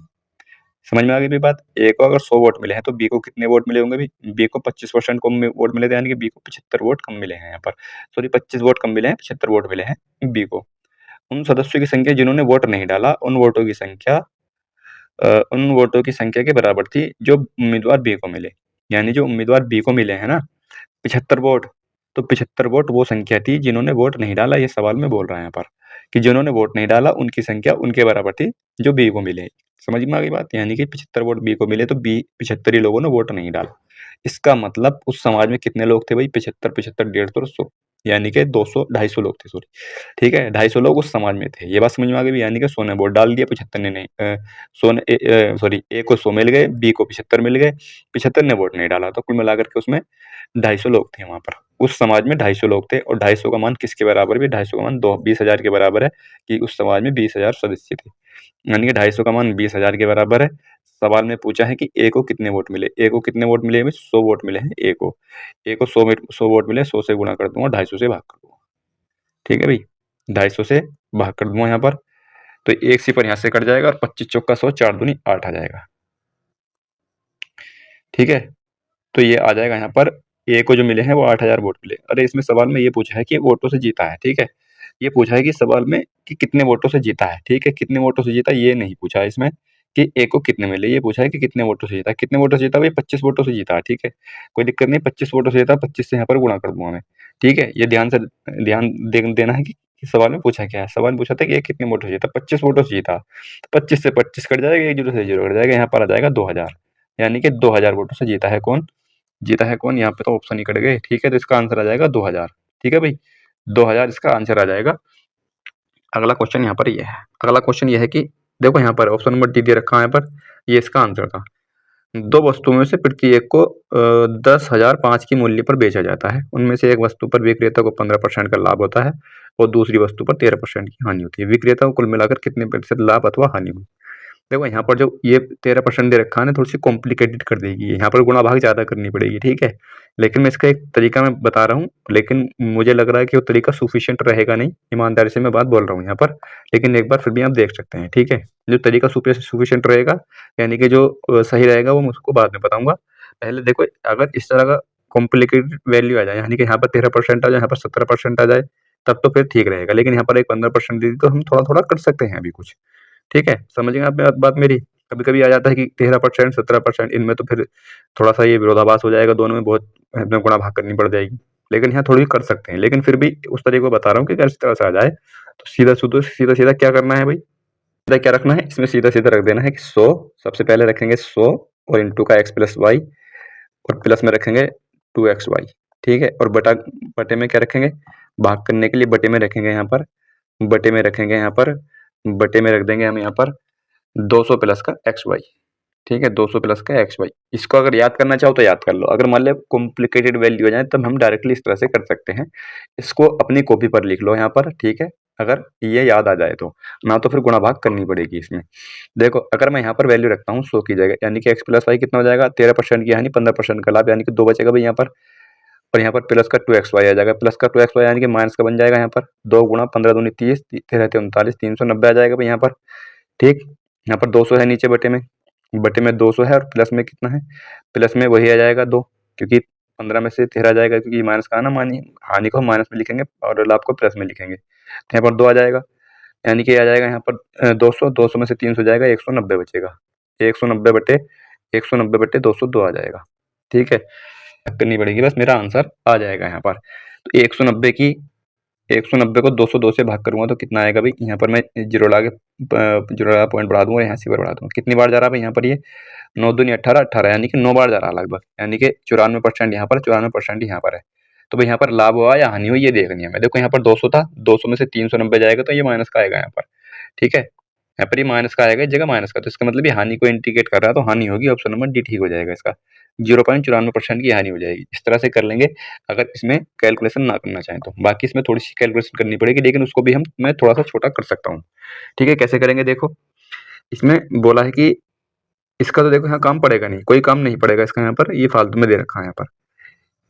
समझ में आ गई बात, ए को अगर 100 वोट मिले हैं तो बी को कितने वोट मिले होंगे भाई, बी को 25% कम वोट मिले थे, यानी कि बी को 75 वोट कम मिले हैं यहाँ पर। सॉरी, 25 वोट कम मिले हैं, 75 वोट मिले हैं बी को। उन सदस्यों की संख्या जिन्होंने वोट नहीं डाला, उन वोटों की संख्या के बराबर थी जो उम्मीदवार बी को मिले। यानी जो उम्मीदवार बी को मिले हैं ना 75 वोट, तो 75 वोट वो संख्या थी जिन्होंने वोट नहीं डाला। ये सवाल में बोल रहा है यहाँ पर कि जिन्होंने वोट नहीं डाला उनकी संख्या उनके बराबर थी जो बी को मिले। समझ में आ गई बात, यानी कि 75 वोट बी को मिले तो बी 75 ही लोगों ने वोट नहीं डाला। इसका मतलब उस समाज में कितने लोग थे भाई, 75 75 150 100, यानी कि 200 250 लोग थे, सॉरी। ठीक है, 250 लोग उस समाज में थे। ये बात समझ में आ गई, यानी कि 100 ने वोट डाल दिया, 75 ने नहीं, 100 ने सॉरी ए को 100 मिल गए, बी को 75 मिल गए, 75 ने वोट नहीं डाला, तो कुल मिलाकर के उसमें 250 लोग थे वहां पर। उस समाज में 250 लोग थे और 250 का मान किसके बराबर भी, 250 का मान 20,000 के बराबर है कि उस समाज में 20,000 सदस्य थे, यानी कि 250 का मान 20,000 के बराबर है। सवाल में पूछा है कि ए को कितने वोट मिले, ए को कितने वोट मिले, 100 वोट मिले हैं ए को। ए को 100 वोट मिले, 100 से गुणा कर दूंगा, 250 से भाग कर दूंगा। ठीक है भाई, 250 से भाग कर दूंगा यहाँ पर, तो एक सिफर यहाँ से कट जाएगा और 25 चौका 100, 4 दूनी 8 आ जाएगा। ठीक है, तो ये आ जाएगा यहाँ पर, ए को जो मिले हैं वो 8,000 वोट मिले। अरे इसमें सवाल में ये पूछा है कि वोटों से जीता है। ठीक है, ये पूछा है कि सवाल में कि कितने वोटों से जीता है। ठीक है, कितने वोटों से जीता ये नहीं पूछा है इसमें कि ए को कितने मिले, ये पूछा है कि कितने वोटों से जीता। कितने वोटों से जीता भाई, 25 वोटों से जीता है। ठीक है, कोई दिक्कत नहीं, 25 वोटों से जीता, 25 से यहाँ पर गुणा कर दूंगा मैं। ठीक है, ये देना है कि सवाल में पूछा क्या है। सवाल में पूछा था कि ये कितने वोटों से जीता, 25 वोटों से जीता, तो 25 से 25 कट जाएगा, 1 जीरो से 0 कट जाएगा, यहाँ पर आ जाएगा 2,000, यानी कि 2,000 वोटों से जीता है कौन, जीता है कौन, यहाँ पे तो ऑप्शन ही कट गए। ठीक है, तो इसका आंसर आ जाएगा 2,000। ठीक है भाई, 2,000 इसका आंसर आ जाएगा। अगला क्वेश्चन यहाँ पर ये है, अगला क्वेश्चन ये है कि देखो यहाँ पर ऑप्शन नंबर डी दे रखा है यहाँ पर, ये इसका आंसर था। दो वस्तुओं में से प्रत्येक को 10,005 की मूल्य पर बेचा जाता है। उनमें से एक वस्तु पर विक्रेता को 15% का लाभ होता है और दूसरी वस्तु पर 13% की हानि होती है। विक्रेता को कुल मिलाकर कितने प्रतिशत लाभ अथवा हानि हुई? देखो यहाँ पर जो ये 13% दे रखा है ना, थोड़ी सी कॉम्प्लिकेटेड कर देगी, यहाँ पर गुणा भाग ज़्यादा करनी पड़ेगी, ठीक है। लेकिन मैं इसका एक तरीका मैं बता रहा हूँ, लेकिन मुझे लग रहा है कि वो तरीका सफिशिएंट रहेगा नहीं, ईमानदारी से मैं बात बोल रहा हूँ यहाँ पर। लेकिन एक बार फिर भी आप देख सकते हैं, ठीक है। जो तरीका सफिशिएंट रहेगा, यानी कि जो सही रहेगा, वो मैं उसको बाद में बताऊंगा। पहले देखो, अगर इस तरह का कॉम्प्लिकेटेड वैल्यू आ जाए, यानी कि यहाँ पर 13% आ जाए, यहाँ पर 17% आ जाए, तब तो फिर ठीक रहेगा। लेकिन यहाँ पर एक 15% दे दी, तो हम थोड़ा थोड़ा कर सकते हैं अभी कुछ, ठीक है। समझ गए आप बात मेरी? कभी-कभी आ जाता है कि 13% 17%, इनमें तो फिर थोड़ा-सा ये विरोधाभास हो जाएगा, दोनों में बहुत हमें गुणा भाग करनी पड़ जाएगी। लेकिन यहाँ थोड़ी कर सकते हैं, लेकिन फिर भी उस तरीके को बता रहा हूँ कि अगर इस तरह से आ जाए, तो सीधा-सीधा क्या करना है भई? सीधा क्या रखना है? इसमें सीधा-सीधा रख देना है कि 100, सबसे पहले रखेंगे 100 और इंटू का x प्लस वाई, और प्लस में रखेंगे 2xy, ठीक है। और बटे में क्या रखेंगे? भाग करने के लिए बटे में रखेंगे यहाँ पर, बटे में रखेंगे यहाँ पर, बटे में रख देंगे हम यहाँ पर 200 प्लस का एक्स वाई, ठीक है। 200 प्लस का एक्स वाई, इसको अगर याद करना चाहो तो याद कर लो। अगर मान लो कॉम्प्लिकेटेड वैल्यू हो जाए, तब हम डायरेक्टली इस तरह से कर सकते हैं। इसको अपनी कॉपी पर लिख लो यहाँ पर, ठीक है। अगर ये याद आ जाए तो, ना तो फिर गुणा भाग करनी पड़ेगी इसमें। देखो, अगर मैं यहाँ पर वैल्यू रखता हूँ 100 की जगह, यानी कि एक्स प्लस वाई कितना हो जाएगा? 13% की हानि, 15% का लाभ, यानी कि 2 बचेगा भाई यहाँ पर। और यहाँ पर प्लस का 2xy आ जाएगा, प्लस का 2xy यानी कि माइनस का बन जाएगा यहाँ पर। 2 गुणा 15 दूनी 30, 13 39, 390 आ जाएगा भाई यहाँ पर, ठीक। यहाँ पर 200 है नीचे बटे में 200 है, और प्लस में कितना है? प्लस में वही आ जाएगा 2, क्योंकि 15 में से 13 आ जाएगा, क्योंकि माइनस का है ना, हानि को हम माइनस में लिखेंगे और लाभ को प्लस में लिखेंगे। तो यहाँ पर 2 आ जाएगा, यानी कि आ जाएगा यहाँ पर 200 में से 300 जाएगा, 190 बचेगा। 190 बटे 200 2 आ जाएगा, ठीक है। करनी पड़ेगी, बस मेरा आंसर आ जाएगा यहाँ पर। तो 190 को 202 से भाग करूंगा तो कितना आएगा भाई? यहाँ पर मैं जीरो लगा पॉइंट बढ़ा दूंगा, यहाँ सिवर बढ़ा दूंगा। कितनी बार जा रहा है भाई यहाँ पर? ये 9 दूनी 18, 18 यानी कि 9 बार जा रहा है लगभग, यानी कि 94% यहाँ पर, 94% यहाँ पर है। तो भाई यहाँ पर लाभ हुआ या हानि हुई, ये देखनी है। मैं देखो यहाँ पर 200 था, 200 में से 390 जाएगा तो ये माइनस का आएगा यहाँ पर, ठीक है। यहाँ पर ये माइनस का आएगा, इस जगह माइनस का, तो इसका मतलब ये हानि को इंडिकेट कर रहा है, तो हानि होगी। ऑप्शन नंबर डी ठीक हो जाएगा इसका। 0.94% की हानि हो जाएगी। इस तरह से कर लेंगे, अगर इसमें कैलकुलेशन ना करना चाहें तो। बाकी इसमें थोड़ी सी कैलकुलेशन करनी पड़ेगी, लेकिन उसको भी मैं थोड़ा सा छोटा कर सकता हूँ, ठीक है। कैसे करेंगे? देखो, इसमें बोला है कि इसका तो देखो यहाँ काम पड़ेगा नहीं, कोई काम नहीं पड़ेगा इसका, यहाँ पर ये फालतू में दे रखा है। यहाँ पर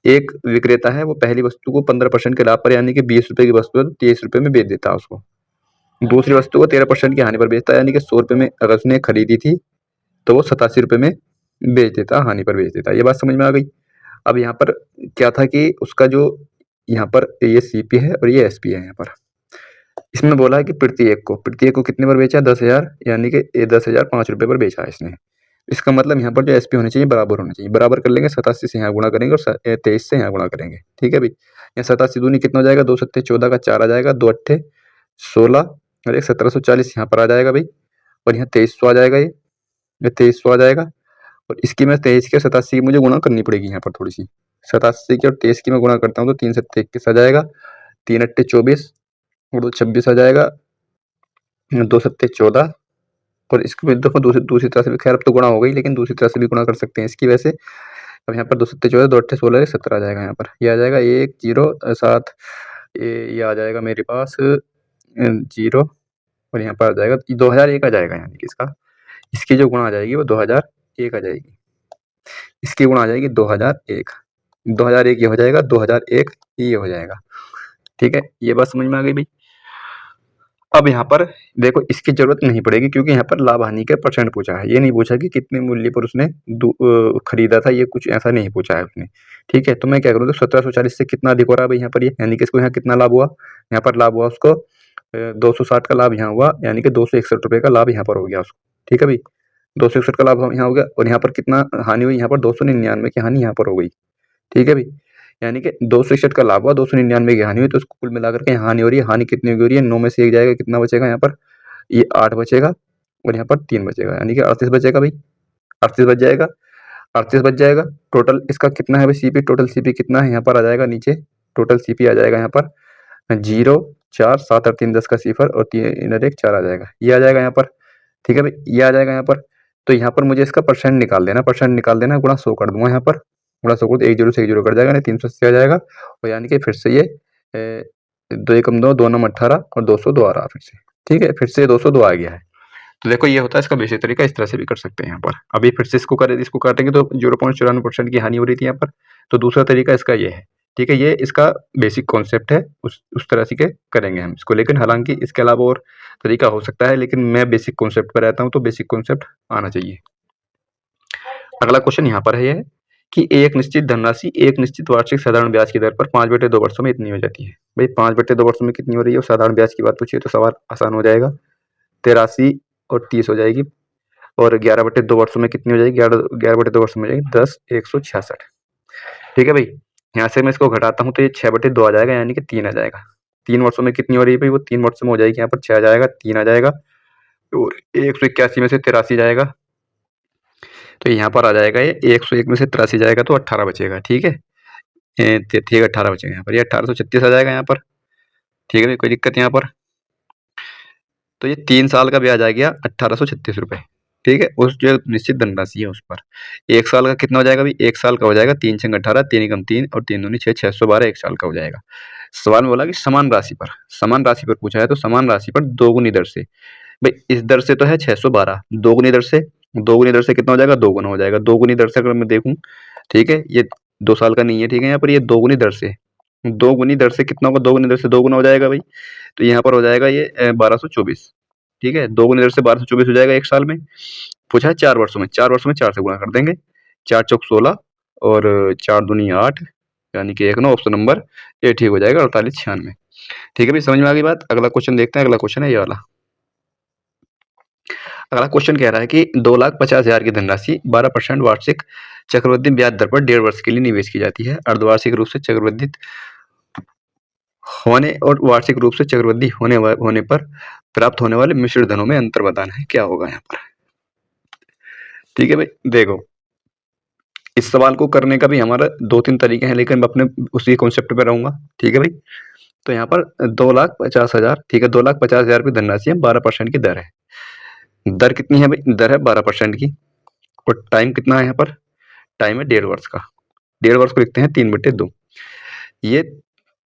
एक विक्रेता है, वो पहली वस्तु को 15% के लाभ पर, यानी कि 20 रुपए की वस्तु है तो 23 रुपए में बेच देता है उसको। दूसरी वस्तु को 13% की हानि पर बेचता है, यानी कि 100 रुपए में अगर उसने खरीदी थी तो वो 87 रुपए में बेच देता, हानि पर बेच देता। ये बात समझ में आ गई? अब यहाँ पर क्या था कि उसका जो यहाँ पर ये सीपी है और ये एसपी है। यहाँ पर इसमें बोला है कि प्रत्येक को कितने पर बेचा? 10,000, यानी कि 10,005 रुपए पर बेचा है इसने। इसका मतलब यहाँ पर जो एसपी होने चाहिए बराबर होना चाहिए। बराबर कर लेंगे, 87 से यहाँ गुणा करेंगे और 23 से यहाँ गुणा करेंगे, ठीक है भाई। यहाँ 87 दूनी कितना हो जाएगा? 2 सत्ते 14 का 4 आ जाएगा, 2 अट्ठे 16 और एक 1740 यहाँ पर आ जाएगा भाई। और यहाँ 2300 आ जाएगा, ये 2300 आ जाएगा। और इसकी मैं 23 की और 87 की मुझे गुणा करनी पड़ेगी यहाँ पर थोड़ी सी। 87 की और 23 की मैं गुणा करता हूँ तो 3 सत्ते 21 आ जाएगा, 3 अट्ठे 24 और 2 26 आ जाएगा, 2 सत्ते 14। और इसको देखो दूसरी तरह से भी, खैर अब तो गुणा हो गई, लेकिन दूसरी तरह से भी गुणा कर सकते हैं इसकी वैसे। अब यहाँ पर 2 सत्ते 14, 2 अट्ठे 16, 17 आ जाएगा यहाँ पर। ये आ जाएगा 1 0 7, ये आ जाएगा मेरे पास 0, और यहाँ पर आ जाएगा 2001 आ जाएगा, यानी कि इसकी जो गुणा आ जाएगी वो 2001 आ जाएगी। इसकी गुणा आ जाएगी 2001, 2001 ये हो जाएगा, 2001 ये हो जाएगा, ठीक है। ये बात समझ में आ गई भाई? अब यहाँ पर देखो, इसकी जरूरत नहीं पड़ेगी, क्योंकि यहाँ पर लाभ हानि के परसेंट पूछा है। ये नहीं पूछा कि कितने मूल्य पर उसने खरीदा था, ये कुछ ऐसा नहीं पूछा है उसने, ठीक है। तो मैं क्या करूँ, तो 1740 से कितना अधिक हो रहा है भाई यहाँ पर? ये यानी कि इसको यहाँ कितना लाभ हुआ? यहाँ पर लाभ हुआ उसको 260 का लाभ यहाँ हुआ, यानी कि 261 रुपए का लाभ यहाँ पर हो गया उसको, ठीक है भाई। 261 का लाभ यहाँ हो गया, और यहाँ पर कितना हानि हुई? यहाँ पर 299 की हानि यहाँ पर हो गई, ठीक है भाई। यानी कि 261 का लाभ हुआ, 299 की हानि हुई, तो उसको कुल मिलाकर के हानि हो रही है। हानि कितनी हो रही है? 9 में से 1 जाएगा, कितना बचेगा यहाँ पर? ये 8 बचेगा, और यहाँ पर 3 बचेगा, यानी कि 38 बचेगा भाई। 38 बच जाएगा, 38 बच जाएगा। टोटल इसका कितना है भाई? सीपी, टोटल सीपी कितना है? यहाँ पर आ जाएगा नीचे, टोटल सीपी आ जाएगा यहाँ पर 0 4 7 और 3 10 का सिफर, और 3 और 1 4 आ जाएगा, ये आ जाएगा यहाँ पर, ठीक है भाई। ये आ जाएगा यहाँ पर। तो यहाँ पर मुझे इसका परसेंट निकाल देना, गुणा 100 कर दूंगा यहाँ पर, गुणा 100 कर 1 0 से 1 0 कट जाएगा, नहीं 380 आ जाएगा। और यानी कि फिर से ये 2 एकम 2, 2 नम 18 और 202 आ रहा फिर से, ठीक है, फिर से 202 आ गया है। तो देखो ये होता है इसका बेसिक तरीका, इस तरह से भी कर सकते हैं यहाँ पर। अभी फिर से इसको काटेंगे तो 0.94% की हानि हो रही थी यहाँ पर। तो दूसरा तरीका इसका ये है, ठीक है, ये इसका बेसिक कॉन्सेप्ट है, उस तरह से के करेंगे हम इसको। लेकिन हालांकि इसके अलावा और तरीका हो सकता है, लेकिन मैं बेसिक कॉन्सेप्ट पर रहता हूँ तो बेसिक कॉन्सेप्ट आना चाहिए। अगला क्वेश्चन यहाँ पर है ये कि एक निश्चित धनराशि एक निश्चित वार्षिक साधारण ब्याज की दर पर 5/2 वर्षों में इतनी हो जाती है। भाई 5/2 वर्षों में कितनी हो रही है, और साधारण ब्याज की बात पूछी है तो सवाल आसान हो जाएगा, 83 और 30 हो जाएगी। और 11/2 वर्षों में कितनी हो जाएगी, 11/2 वर्षों में हो जाएगी 10 166। ठीक है भाई, यहाँ से मैं इसको घटाता हूँ तो ये 6/2 आ जाएगा, यानी कि 3 आ जाएगा। 3 वर्षों में कितनी हो रही है भाई, वो 3 वर्षों में हो जाएगी, यहाँ पर 6 आ जाएगा, 3 आ जाएगा, और 181 में से 83 जाएगा, तो यहाँ पर आ जाएगा ये 101 में से 83 जाएगा तो 18 बचेगा। ठीक है, ठीक है, 18 बचेगा यहाँ पर, ये 1836 आ जाएगा यहाँ पर। ठीक है भाई, कोई दिक्कत यहाँ पर। तो ये 3 साल का ब्याज आ गया 1836 रुपये। ठीक है, उस जो निश्चित धनराशि है उस पर। 1 साल का कितना हो जाएगा भाई, 1 साल का हो जाएगा 3 छंग 18, 3 एकम 3 और 3 दूनी 6, 612 1 साल का हो जाएगा। सवाल में बोला कि समान राशि पर पूछा है, तो समान राशि पर दोगुनी दर से। भाई इस दर से तो है 612, दोगुनी दर से कितना हो जाएगा, 2 गुना हो जाएगा। दोगुनी दर से अगर मैं देखूं, ठीक है, ये 2 साल का नहीं है, ठीक है, यहाँ पर ये दोगुनी दर से, दोगुनी दर से कितना होगा, दोगुनी दर से 2 गुना हो जाएगा भाई, तो यहाँ पर हो जाएगा ये 1224। ठीक है, 2 गुनी दर से 1224 हो जाएगा 1 साल में। पूछा है 4 वर्षों में, 4 वर्षों में 4 से गुणा कर देंगे, 4 चौक 16 और 4 दूनी 8, यानी कि 1 9, ऑप्शन नंबर ए ठीक हो जाएगा, 4896। ठीक है भाई, समझ में आ गई बात। अगला क्वेश्चन देखते हैं, अगला क्वेश्चन है ये वाला। अगला क्वेश्चन कह रहा है कि 2,50,000 की धनराशि 12% वार्षिक चक्रवृद्धि ब्याज दर पर 1.5 वर्ष के लिए निवेश की जाती है। अर्धवार्षिक रूप से चक्रवृद्धि होने और वार्षिक रूप से चक्रवृद्धि होने पर प्राप्त होने वाले मिश्र धनों में अंतर बताना है, क्या होगा यहाँ पर। ठीक है भाई, देखो इस सवाल को करने का भी हमारा 2-3 तरीके हैं, लेकिन मैं अपने उसी कॉन्सेप्ट पे रहूंगा। ठीक है भाई, तो यहाँ पर 2,50,000, ठीक है, 2,50,000 की धनराशि है, 12% की दर है। दर कितनी है भाई, दर है 12% की, और टाइम कितना है यहाँ पर, टाइम है 1.5 वर्ष का। 1.5 वर्ष को लिखते हैं 3/2। ये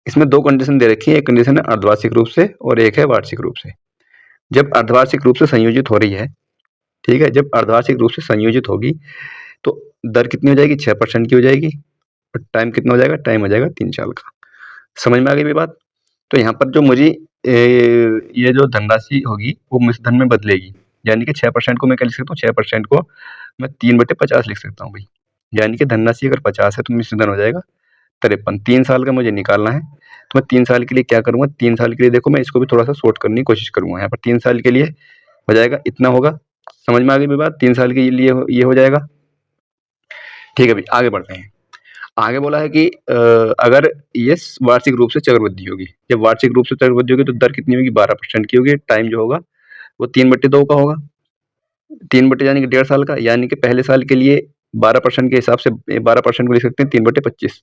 इसमें 2 कंडीशन दे रखी है, एक कंडीशन है अर्धवार्षिक रूप से और एक है वार्षिक रूप से। जब अर्धवार्षिक रूप से संयोजित हो रही है, ठीक है, जब अर्धवार्षिक रूप से संयोजित होगी तो दर कितनी हो जाएगी, 6% की हो जाएगी, और टाइम कितना हो जाएगा, टाइम हो जाएगा 3 साल का। समझ में आ गई मेरी बात। तो यहाँ पर जो मुझे ये जो धनराशि होगी वो मिश्र धन में बदलेगी, यानी कि 6% को मैं क्या लिख सकता हूँ, 6% को मैं 3/50 लिख सकता हूँ भाई, यानी कि धनराशि अगर 50 है तो मिश्र धन हो जाएगा 53। 3 साल का मुझे निकालना है, तो मैं 3 साल के लिए क्या करूंगा, 3 साल के लिए देखो मैं इसको भी थोड़ा सा शॉर्ट करने की कोशिश करूंगा। यहाँ पर 3 साल के लिए हो जाएगा इतना होगा, समझ में आ गई मेरी बात, 3 साल के लिए ये हो जाएगा। ठीक है भाई, आगे बढ़ते हैं। आगे बोला है कि अगर ये वार्षिक रूप से चक्रवृद्धि होगी, जब वार्षिक रूप से चक्रवृद्धि होगी तो दर कितनी होगी, 12% की होगी। टाइम जो होगा वो 3/2 का होगा, 3 यानी कि 1.5 साल का, यानी कि पहले साल के लिए 12% के हिसाब से 12% को लिख सकते हैं 3/25।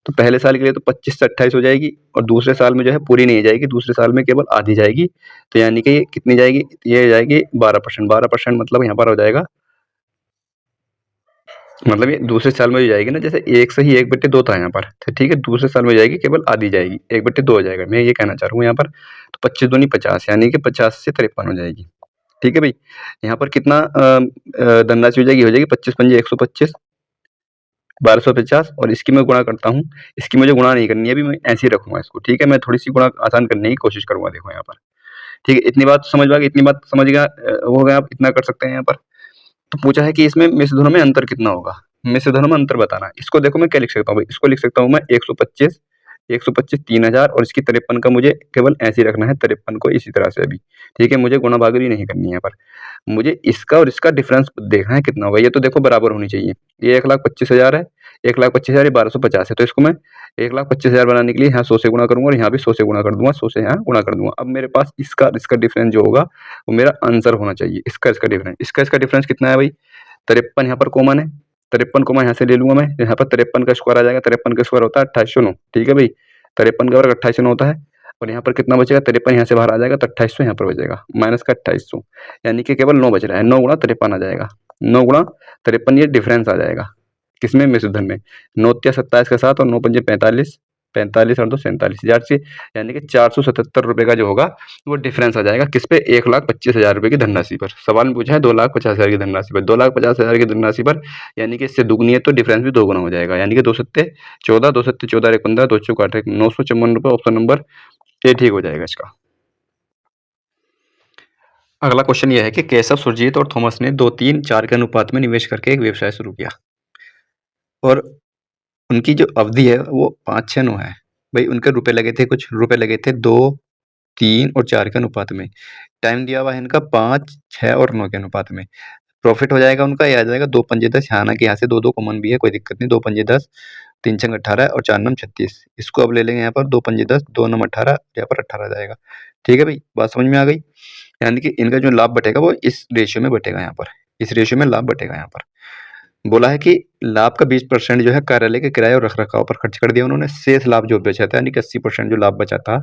तो पहले साल के लिए तो 25 से 28 हो जाएगी, और दूसरे साल में जो है पूरी नहीं जाएगी, दूसरे साल में केवल आधी जाएगी। तो यानी कि ये कितनी जाएगी, ये जाएगी 12%। 12% मतलब यहाँ पर हो जाएगा, मतलब ये दूसरे साल में हो जाएगी ना, जैसे 1 से ही 1/2 था यहाँ पर, तो ठीक है, दूसरे साल में हो जाएगी केवल आधी जाएगी, 1/2 हो जाएगा, मैं ये कहना चाह रहा हूँ यहाँ पर। तो 25 दूनी 50, यानी कि 50 से 53 हो जाएगी। ठीक है भाई, यहाँ पर कितना धनराशि हो जाएगी 25 पंजे 125, 1250, और इसकी मैं गुणा करता हूँ। इसकी मुझे गुणा नहीं करनी है, अभी मैं ऐसे ही रखूंगा इसको। ठीक है, मैं थोड़ी सी गुणा आसान करने की कोशिश करूंगा, देखो यहाँ पर। ठीक है, इतनी बात समझ में आ गई, इतनी बात समझ गया हो गया, आप इतना कर सकते हैं यहाँ पर। तो पूछा है कि इसमें मिश्र धनों में अंतर कितना होगा, मिश्र धनों में अंतर बताना है। इसको देखो मैं क्या लिख सकता हूँ भाई, इसको लिख सकता हूँ मैं 125, 3000, और इसकी 53 का मुझे केवल ऐसे ही रखना है, 53 को इसी तरह से अभी। ठीक है, मुझे गुणा भाग भी नहीं करनी है यहाँ पर, मुझे इसका और इसका डिफरेंस देखना है कितना होगा। ये तो देखो बराबर होनी चाहिए, ये 1,25,000 है, 1,25,000 1250 है, तो इसको मैं 1,25,000 बनाने के लिए यहाँ 100 से गुणा करूंगा, और यहाँ भी 100 से गुणा कर दूंगा, 100 से यहाँ गुणा कर दूंगा। अब मेरे पास इसका डिफरेंस जो होगा वो मेरा आंसर होना चाहिए, इसका डिफरेंस कितना है भाई, 53 यहाँ पर कॉमन है, 53 को मैं यहाँ से ले लूंगा, मैं यहाँ पर 53 का स्क्वायर आ जाएगा, 53 का स्क्वायर होता है 2809। ठीक है भाई, 53 का वर्ग 2809 होता है, और यहाँ पर कितना बचेगा, 53 यहाँ से बाहर आ जाएगा तो 2800 यहाँ पर बचेगा, माइनस का 2800, यानी कि केवल 9 बच रहा है, 9 गुणा 53 आ जाएगा। 9 गुणा 53 ये डिफरेंस आ जाएगा किसमें, मिश्रधन में। 9 तिया 27 का 7 और 9 पंजे 45, 45 और 2 47 हजार से, यानी कि 477 रुपए का जो होगा वो डिफरेंस आ जाएगा किस पे, 1,25,000 रुपए की धनराशि पर। सवाल में पूछा है 2,50,000 की धनराशि पर, 2,50,000 की धनराशि पर, यानी कि इससे दुगनी है तो डिफरेंस भी 2 गुना हो जाएगा, यानी कि 2 सत्ते 14, 2 सत्ते 14 एक 15, 2 चौक 8 954 रुपए। ऑप्शन नंबर ए ठीक हो जाएगा इसका। अगला क्वेश्चन यह है कि केशव, सुरजीत और थॉमस ने 2, 3, 4 के अनुपात में निवेश करके एक व्यवसाय शुरू किया और उनकी जो अवधि है वो 5, 6, 9 है। भाई उनके रुपए लगे थे, कुछ रुपए लगे थे 2, 3 और 4 के अनुपात में। टाइम दिया हुआ है इनका 5, 6 और 9 के अनुपात में। प्रॉफिट हो जाएगा उनका, ये आ जाएगा 2 पंजे 10, हालांकि यहाँ से 2 2 कॉमन भी है, कोई दिक्कत नहीं। 2 पंजे 10, 3 छंग 18 और 4 नम 36। इसको अब ले लेंगे यहाँ पर 2 पंजे 10, 2 नम 18, यहाँ पर 18 आ जाएगा। ठीक है भाई, बात समझ में आ गई। यानी कि इनका जो लाभ बटेगा वो इस रेशियो में बटेगा, यहाँ पर इस रेशियो में लाभ बटेगा। यहाँ पर बोला है कि लाभ का 20% जो है कार्यालय के किराए और रखरखाव पर खर्च कर दिया उन्होंने। शेष लाभ जो बचा था, यानी कि 80% जो लाभ बचा था,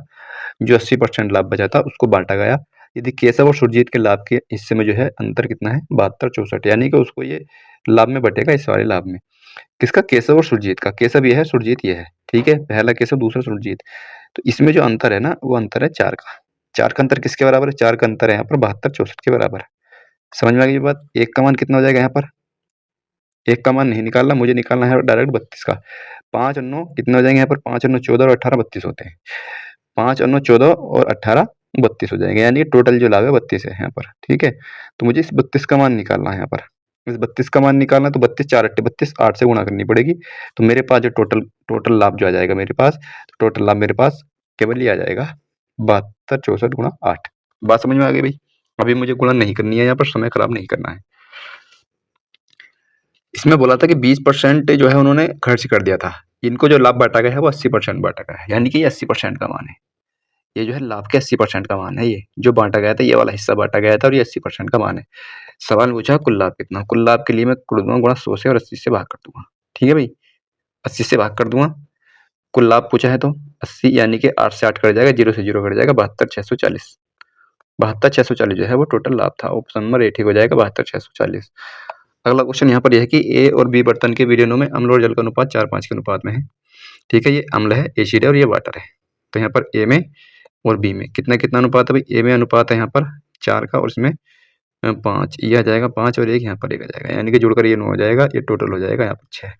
जो 80% लाभ बचा था उसको बांटा गया। यदि केशव और सुरजीत के लाभ के हिस्से में जो है अंतर कितना है, 72, 64, यानी कि उसको ये लाभ में बटेगा, इस वाले लाभ में। किसका, केशव और सुरजीत का। केशव ये है, सुरजीत ये है, ठीक है, पहला केशव दूसरा सुरजीत। तो इसमें जो अंतर है ना, वो अंतर है 4 का। 4 का अंतर किसके बराबर है, 4 का अंतर है यहाँ पर 72, 64 के बराबर है। समझ में आ गई ये बात। एक का मान कितना हो जाएगा यहाँ पर, एक का मान नहीं निकालना, मुझे निकालना है डायरेक्ट 32 का। 5 और 9 कितने हो जाएंगे यहाँ पर, 5 और 9 14 और 18 32 होते हैं। 5 और 9 14 और 18 32 हो जाएंगे, यानी टोटल जो लाभ है 32 है यहाँ पर। ठीक है, तो मुझे इस 32 का मान निकालना है यहाँ पर। इस 32 का मान निकालना तो 32 4 8 32, 8 से गुणा करनी पड़ेगी। तो मेरे पास जो टोटल लाभ जो आ जाएगा मेरे पास, तो टोटल लाभ मेरे पास केवल ये आ जाएगा 72 64 गुणा 8। बात समझ में आ गई भाई। अभी मुझे गुणा नहीं करनी है यहाँ पर, समय खराब नहीं करना है। इसमें बोला था कि 20% जो है उन्होंने खर्च कर दिया था। इनको जो लाभ बांटा गया है वो 80% बांटा गया है, यानी कि ये 80% का मान है। ये जो है लाभ के 80% का मान है, ये जो बांटा गया था, ये वाला हिस्सा बांटा गया था और ये 80% का मान है। सवाल पूछा कुल लाभ कितना। कुल लाभ के लिए मैं कर दूंगा गुणा 100 से और 80 से भाग कर दूंगा। ठीक है भाई, 80 से भाग कर दूंगा। कुल लाभ पूछा है तो 80, यानी कि 8 से 8 कट जाएगा, 0 से 0 कट जाएगा, 72,640। 72,640 जो है वो टोटल लाभ था। ऑप्शन नंबर ए ठीक हो जाएगा, 72,640। अगला क्वेश्चन यहाँ पर यह है कि ए और बी बर्तन के वीर्यनों में अम्ल और जल का अनुपात 4:5 के अनुपात में है। ठीक है, ये अम्ल है, एसिड है और ये वाटर है। तो यहाँ पर ए में और बी में कितना कितना अनुपात है भाई। ए में अनुपात है यहाँ पर 4 का और इसमें 5, ये आ जाएगा 5 और 1 यहाँ पर 1 आ जाएगा, यानी कि जुड़कर ये 9 हो जाएगा, ये टोटल हो जाएगा यहाँ पर 6।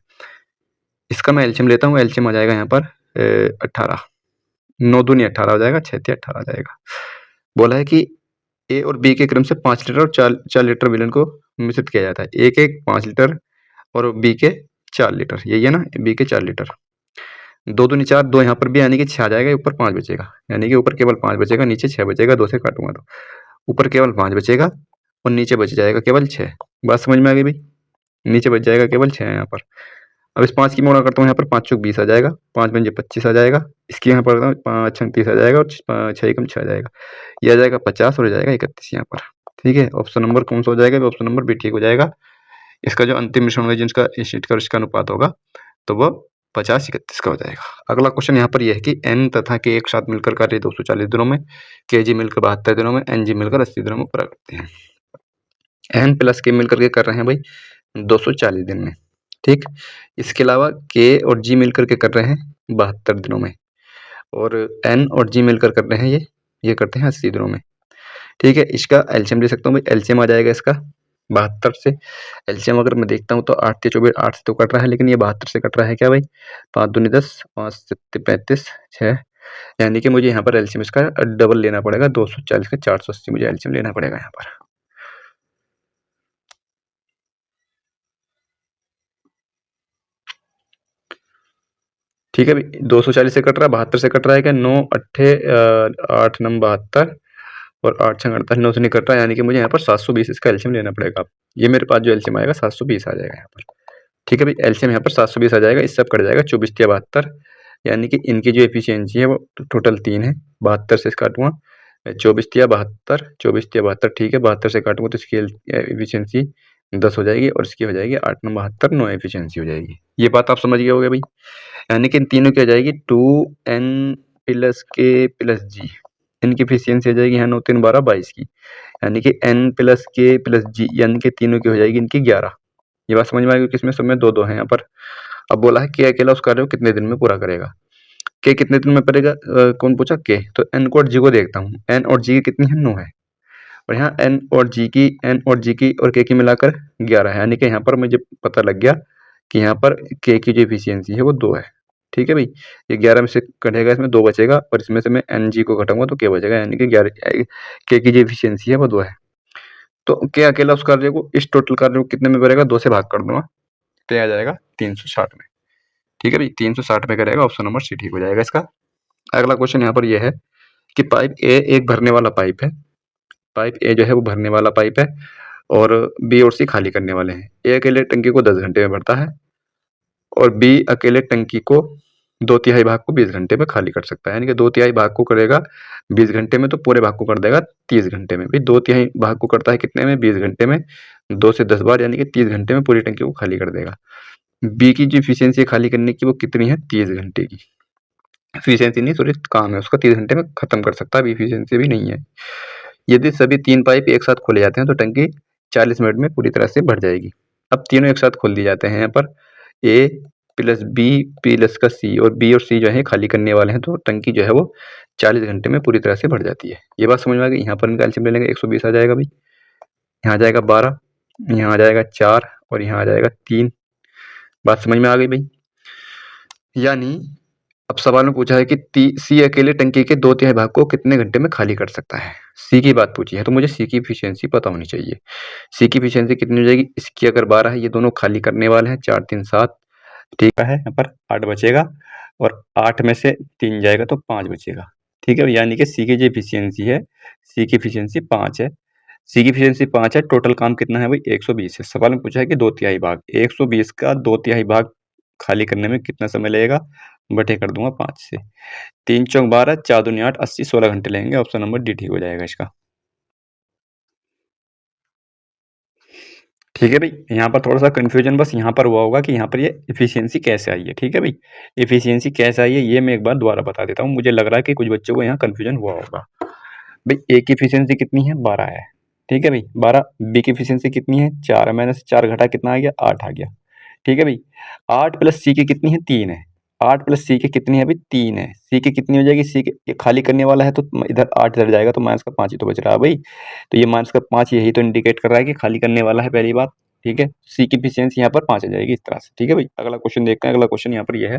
इसका मैं एलसीएम लेता हूँ, एलसीएम आ जाएगा यहाँ पर 18, 9 दूनी 18 हो जाएगा, 6 तिया 18 आ जाएगा। बोला है कि ए और बी के क्रम से 5 लीटर और 4 लीटर मिलन को मिश्रित किया जाता है। एक एक 5 लीटर और बी के 4 लीटर, यही है ना, बी के 4 लीटर। 2 दूनी 4, 2 यहाँ पर भी, यानी कि 6 आ जाएगा, ऊपर 5 बचेगा, यानी कि ऊपर केवल 5 बचेगा, नीचे 6 बचेगा। 2 से काटूंगा तो ऊपर केवल 5 बचेगा और नीचे बच जाएगा केवल 6। बात समझ में आ गई भाई, नीचे बच जाएगा केवल 6 यहाँ पर। अब इस 5 की मैं गुणा करता हूँ, यहाँ पर 5 चौक 20 आ जाएगा, 5 पंजे 25 आ जाएगा। इसकी यहाँ पर 5 छंग 30 आ जाएगा और 6 एकम 6 आ जाएगा, ये आ जाएगा 50 और हो जाएगा 31 यहाँ पर। ठीक है, ऑप्शन नंबर कौन सा हो जाएगा, ऑप्शन नंबर बी ठीक हो जाएगा। इसका जो अंतिम मिश्रण होगा जिनका एसिड का इसका अनुपात होगा तो वो 50-31 का हो जाएगा। अगला क्वेश्चन यहाँ पर यह है कि एन तथा के एक साथ मिलकर कार्य 240 दिनों में, के जी मिलकर 72 दिनों में, एन जी मिलकर 80 दिनों में पूरा करते हैं। एन प्लस के मिलकर के कर रहे हैं भाई 240 दिन में। ठीक, इसके अलावा के और जी मिलकर के कर रहे हैं 72 दिनों में, और एन और जी मिलकर कर रहे हैं ये करते हैं 80 दिनों में। ठीक है, इसका एलसीएम ले सकता हूँ भाई, एलसीएम आ जाएगा इसका 72 से। एलसीएम अगर मैं देखता हूँ तो 8 के 24, 8 से तो कट रहा है, लेकिन ये 72 से कट रहा है क्या भाई, 5 दूनी 10, 5 सत्ते 35, 6, यानी कि मुझे यहाँ पर एलसीएम इसका डबल लेना पड़ेगा, 240 का 480 मुझे एलसीएम लेना पड़ेगा यहाँ पर। ठीक है भाई, 240 से कट रहा है, 72 से कट रहा है क्या, 9 अट्ठे 8 नम 72 और 8 छंग 48, 9 से नहीं कट रहा है, यानी कि मुझे यहाँ पर 720 इसका एलसीएम लेना पड़ेगा। ये मेरे पास जो एलसीएम आएगा 720 आ जाएगा यहाँ पर। ठीक है भाई, एलसीएम यहाँ पर 720 आ जाएगा, इससे अब कट जाएगा 24 तिया 72, यानी कि इनकी जो एफिशिएंसी है वो टोटल 3 है। 72 से काटूंगा 24 तिया 72, 24 तिया 72, ठीक है, 72 से काटूंगा तो इसकी एफिशिएंसी 10 हो जाएगी और इसकी हो जाएगी 8 नंबर 72, 9 एफिशिएंसी हो जाएगी। ये बात आप समझ गए होगे भाई, यानी कि इन तीनों की आ जाएगी 2n प्लस के प्लस जी। इनकी एफिशिएंसी हो जाएगी यहाँ 9 3 12 22 की, यानी कि n plus k plus g, यानी कि तीनों की हो जाएगी इनकी 11। ये बात समझ में आ गई कि इसमें सब में 2-2 हैं यहाँ पर। अब बोला है k अकेला उस कार्य को कितने दिन में पूरा करेगा। k कितने दिन में करेगा, कौन पूछा k, तो n को और g को देखता हूँ। n और g की कितनी है, 9 है, और यहाँ n और g की और k की मिलाकर 11 है, यानी कि यहाँ पर मुझे पता लग गया कि यहाँ पर k की जो एफिशिएंसी है वो 2 है। ठीक है भाई, ये 11 में से कटेगा, इसमें 2 बचेगा, और इसमें से मैं ng को घटाऊंगा तो k बचेगा, यानी कि 11 k की जो एफिशिएंसी है वो 2 है। तो k अकेला उस कार्य को, इस टोटल कार्य को कितने में करेगा, 2 से भाग कर दूंगा तो आ जाएगा 360 में। ठीक है भाई, 360 में करेगा, ऑप्शन नंबर सी ठीक हो जाएगा इसका। अगला क्वेश्चन यहाँ पर यह है कि पाइप ए एक भरने वाला पाइप है, पाइप ए जो है वो भरने वाला पाइप है, और बी और सी खाली करने वाले हैं। ए अकेले टंकी को 10 घंटे में भरता है, और बी अकेले टंकी को 2/3 भाग को 20 घंटे में खाली कर सकता है, यानी कि 2/3 भाग को करेगा 20 घंटे में, तो पूरे भाग को कर देगा 30 घंटे में। भाई 2/3 भाग को करता है कितने में, 20 घंटे में, 2 से 10 बार, यानी कि 30 घंटे में पूरी टंकी को खाली कर देगा। बी की जो एफिशिएंसी खाली करने की वो कितनी है, 30 घंटे की। एफिशिएंसी नहीं, सॉरी, काम है उसका, 30 घंटे में खत्म कर सकता है, अभी एफिशिएंसी भी नहीं है। यदि सभी 3 पाइप एक साथ खोले जाते हैं तो टंकी 40 मिनट में पूरी तरह से भर जाएगी। अब तीनों एक साथ खोल दिए जाते हैं यहाँ पर, ए प्लस बी प्लस का सी, और बी और सी जो है खाली करने वाले हैं, तो टंकी जो है वो 40 घंटे में पूरी तरह से भर जाती है। ये बात समझ में आ गई। यहाँ पर इनका एलसीएम ले लेंगे, 120 आ जाएगा भाई, यहाँ आ जाएगा 12, यहाँ आ जाएगा 4, और यहाँ आ जाएगा 3। बात समझ में आ गई भाई। यानी अब सवाल में पूछा है कि सी अकेले टंकी के 2/3 भाग को कितने घंटे में खाली कर सकता है। सी की बात पूछी है, तो मुझे सी की एफिशिएंसी पता होनी चाहिए। सी की एफिशिएंसी कितनी हो जाएगी, इसकी अगर 12 है, ये दोनों खाली करने वाले हैं, 4 3 7, ठीक है, यहाँ पर 8 बचेगा, और 8 में से 3 जाएगा तो 5 बचेगा। ठीक है, यानी कि सी की जो एफिशिएंसी है, सी की एफिशिएंसी 5 है। सी की एफिशिएंसी 5 है, टोटल काम कितना है भाई, 120 है। सवाल में पूछा है कि 2/3 भाग, 120 का 2/3 भाग खाली करने में कितना समय लगेगा, बटे कर दूंगा 5 से। 3 चौक 12, 4 दूनी 8, 80, 16 घंटे लेंगे, ऑप्शन नंबर डी ठीक हो जाएगा इसका। ठीक है भाई, यहाँ पर थोड़ा सा कंफ्यूजन बस यहाँ पर हुआ होगा कि यहाँ पर ये एफिशिएंसी कैसे आई है। ठीक है भाई, एफिशिएंसी कैसे आई है ये मैं एक बार दोबारा बता देता हूँ। मुझे लग रहा है कि कुछ बच्चों को यहाँ कंफ्यूजन हुआ होगा। भाई ए की एफिशिएंसी कितनी है, 12 है। ठीक है भाई, 12। बी की एफिशिएंसी कितनी है, 4 है, मैंने से 4 घटा कितना आ गया, 8 आ गया। ठीक है भाई, 8 प्लस सी की कितनी है, 3 है। 8 प्लस सी की कितनी है भाई, 3 है। सी की कितनी हो जाएगी, सी की ये खाली करने वाला है तो इधर 8 इधर जाएगा, तो माइनस का 5 ही तो बच रहा है भाई। तो ये माइनस का 5 यही तो इंडिकेट कर रहा है कि खाली करने वाला है, पहली बात। ठीक है, सी की एफिशिएंसी यहाँ पर 5 आ जाएगी इस तरह से। ठीक है भाई, अगला क्वेश्चन देखते हैं। अगला क्वेश्चन यहाँ पर यह है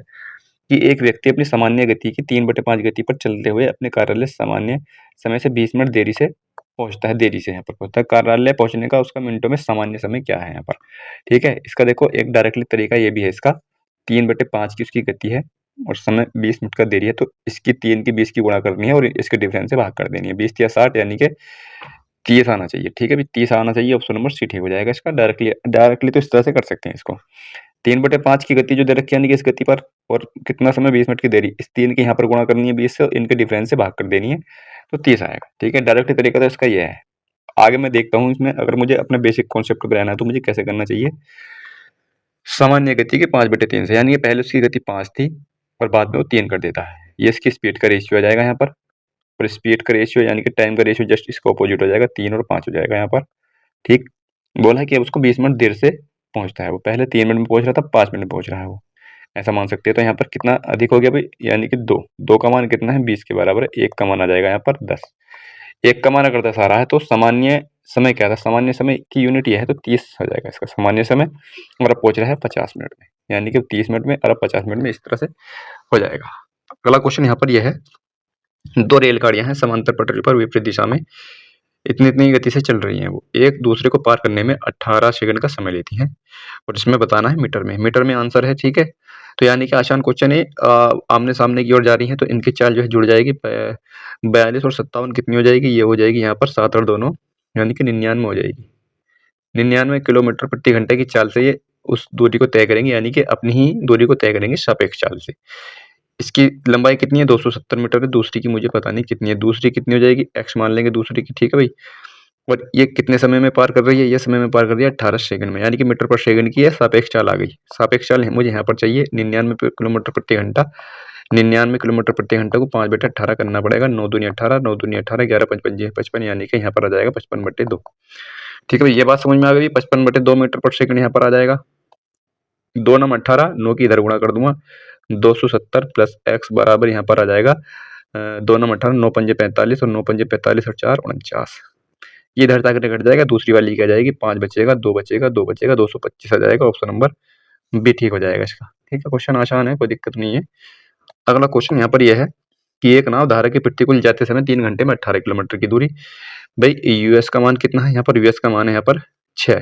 कि एक व्यक्ति अपनी सामान्य गति की 3/5 गति पर चलते हुए अपने कार्यालय सामान्य समय से 20 मिनट देरी से पहुंचता है, देरी से यहाँ पर पहुंचता है। कार्यालय पहुंचने का उसका मिनटों में सामान्य समय क्या है यहाँ पर। ठीक है, इसका देखो एक डायरेक्टली तरीका ये भी है इसका, 3/5 की उसकी गति है और समय 20 मिनट का देरी है, तो इसकी 3 की 20 की गुणा करनी है और इसके डिफरेंस से भाग कर देनी है। 20 या 60, यानी कि 30 आना चाहिए। ठीक है भाई, 30 आना चाहिए, ऑप्शन नंबर सी ठीक हो जाएगा इसका। डायरेक्टली डायरेक्टली तो इस तरह से कर सकते हैं इसको। 3/5 की गति जो दे रखी है, यानी कि इस गति पर, और कितना समय, 20 मिनट की देरी, इस 3 की यहाँ पर गुणा करनी है 20 से, इनके डिफरेंस से भाग कर देनी है, तो 30 आएगा। ठीक है, डायरेक्ट तरीका तो इसका ये है। आगे मैं देखता हूँ इसमें, अगर मुझे अपने बेसिक कॉन्सेप्ट को बनाना है तो मुझे कैसे करना चाहिए। सामान्य गति के 5/3 से, यानी कि पहले उसकी गति 5 थी और बाद में वो 3 कर देता है, ये इसकी स्पीड का रेशियो आ जाएगा यहाँ पर। और स्पीड का रेशियो यानी कि टाइम का रेशियो जस्ट इसका अपोजिट हो जाएगा, 3 और 5 हो जाएगा यहाँ पर। ठीक, बोला है कि अब उसको 20 मिनट देर से पहुंचता है, वो पहले 3 मिनट में पहुंच रहा था, 5 मिनट में पहुंच रहा है वो, ऐसा मान सकते हैं। तो यहाँ पर कितना अधिक हो गया भाई, यानी कि 2 का मान कितना है, 20 के बराबर है। 1 का मान आ जाएगा यहाँ पर 10। 1 का मान अगर 10 आ रहा है तो सामान्य समय क्या था, सामान्य समय की यूनिट यह है, तो 30 हो जाएगा इसका सामान्य समय। और अब पहुंच रहा है 50 मिनट में, यानी कि 30 मिनट में और अब 50 मिनट में, इस तरह से हो जाएगा। अगला क्वेश्चन यहाँ पर यह है, 2 रेलगाड़ियां हैं समांतर पटरी पर विपरीत दिशा में इतनी इतनी गति से चल रही हैं, वो एक दूसरे को पार करने में 18 सेकंड का समय लेती हैं, और इसमें बताना है मीटर में। मीटर में आंसर है। ठीक है, तो यानी कि आसान क्वेश्चन है। आमने सामने की ओर जा रही है तो इनकी चाल जो है जुड़ जाएगी। 42 और 57 कितनी हो जाएगी, ये हो जाएगी यहाँ पर 7 और दोनों, यानी कि 99 हो जाएगी। 99 किलोमीटर प्रति घंटे की चाल से ये उस दूरी को तय करेंगे, यानी कि अपनी ही दूरी को तय करेंगे सापेक्ष चाल से। इसकी लंबाई कितनी है, 270 मीटर है। दूसरी की मुझे पता नहीं कितनी है, दूसरी कितनी हो जाएगी, x मान लेंगे दूसरी की। ठीक है भाई, और ये कितने समय में पार कर रही है, ये समय में पार कर रही है 18 सेकंड में, यानी कि मीटर पर सेकंड की है, सापेक्ष चाल आ गई। सापेक्ष चाल मुझे यहाँ पर चाहिए 99 किलोमीटर प्रति घंटा, 99 किलोमीटर प्रति घंटे को 5/18 करना पड़ेगा। 9 दूनी 18, 9 दूनी 18, 11 5 पंजे 55, यानी कि यहाँ पर आ जाएगा 55/2। ठीक है भाई, ये बात समझ में आ गई। 55/2 मीटर पर सेकंड यहाँ पर आ जाएगा। 2 नम 18, 9 की इधर गुणा कर दूंगा, 270 प्लस एक्स बराबर यहाँ पर आ जाएगा 2 नम 18, 9 पंजे 45 और 9 पंजे 45 और 4 49। ये इधर तक कट जाएगा, दूसरी वाली क्या जाएगी, 5 बचेगा, 2 बचेगा, 2 बचेगा, 225 आ जाएगा। ऑप्शन नंबर बी ठीक हो जाएगा इसका। ठीक है, क्वेश्चन आसान है, कोई दिक्कत नहीं है। अगला क्वेश्चन यहाँ पर यह है कि एक नाव धारा के प्रतिकूल जाते समय 3 घंटे में 18 किलोमीटर की दूरी। भाई यूएस का मान कितना है यहाँ पर, यूएस का मान है यहाँ पर 6,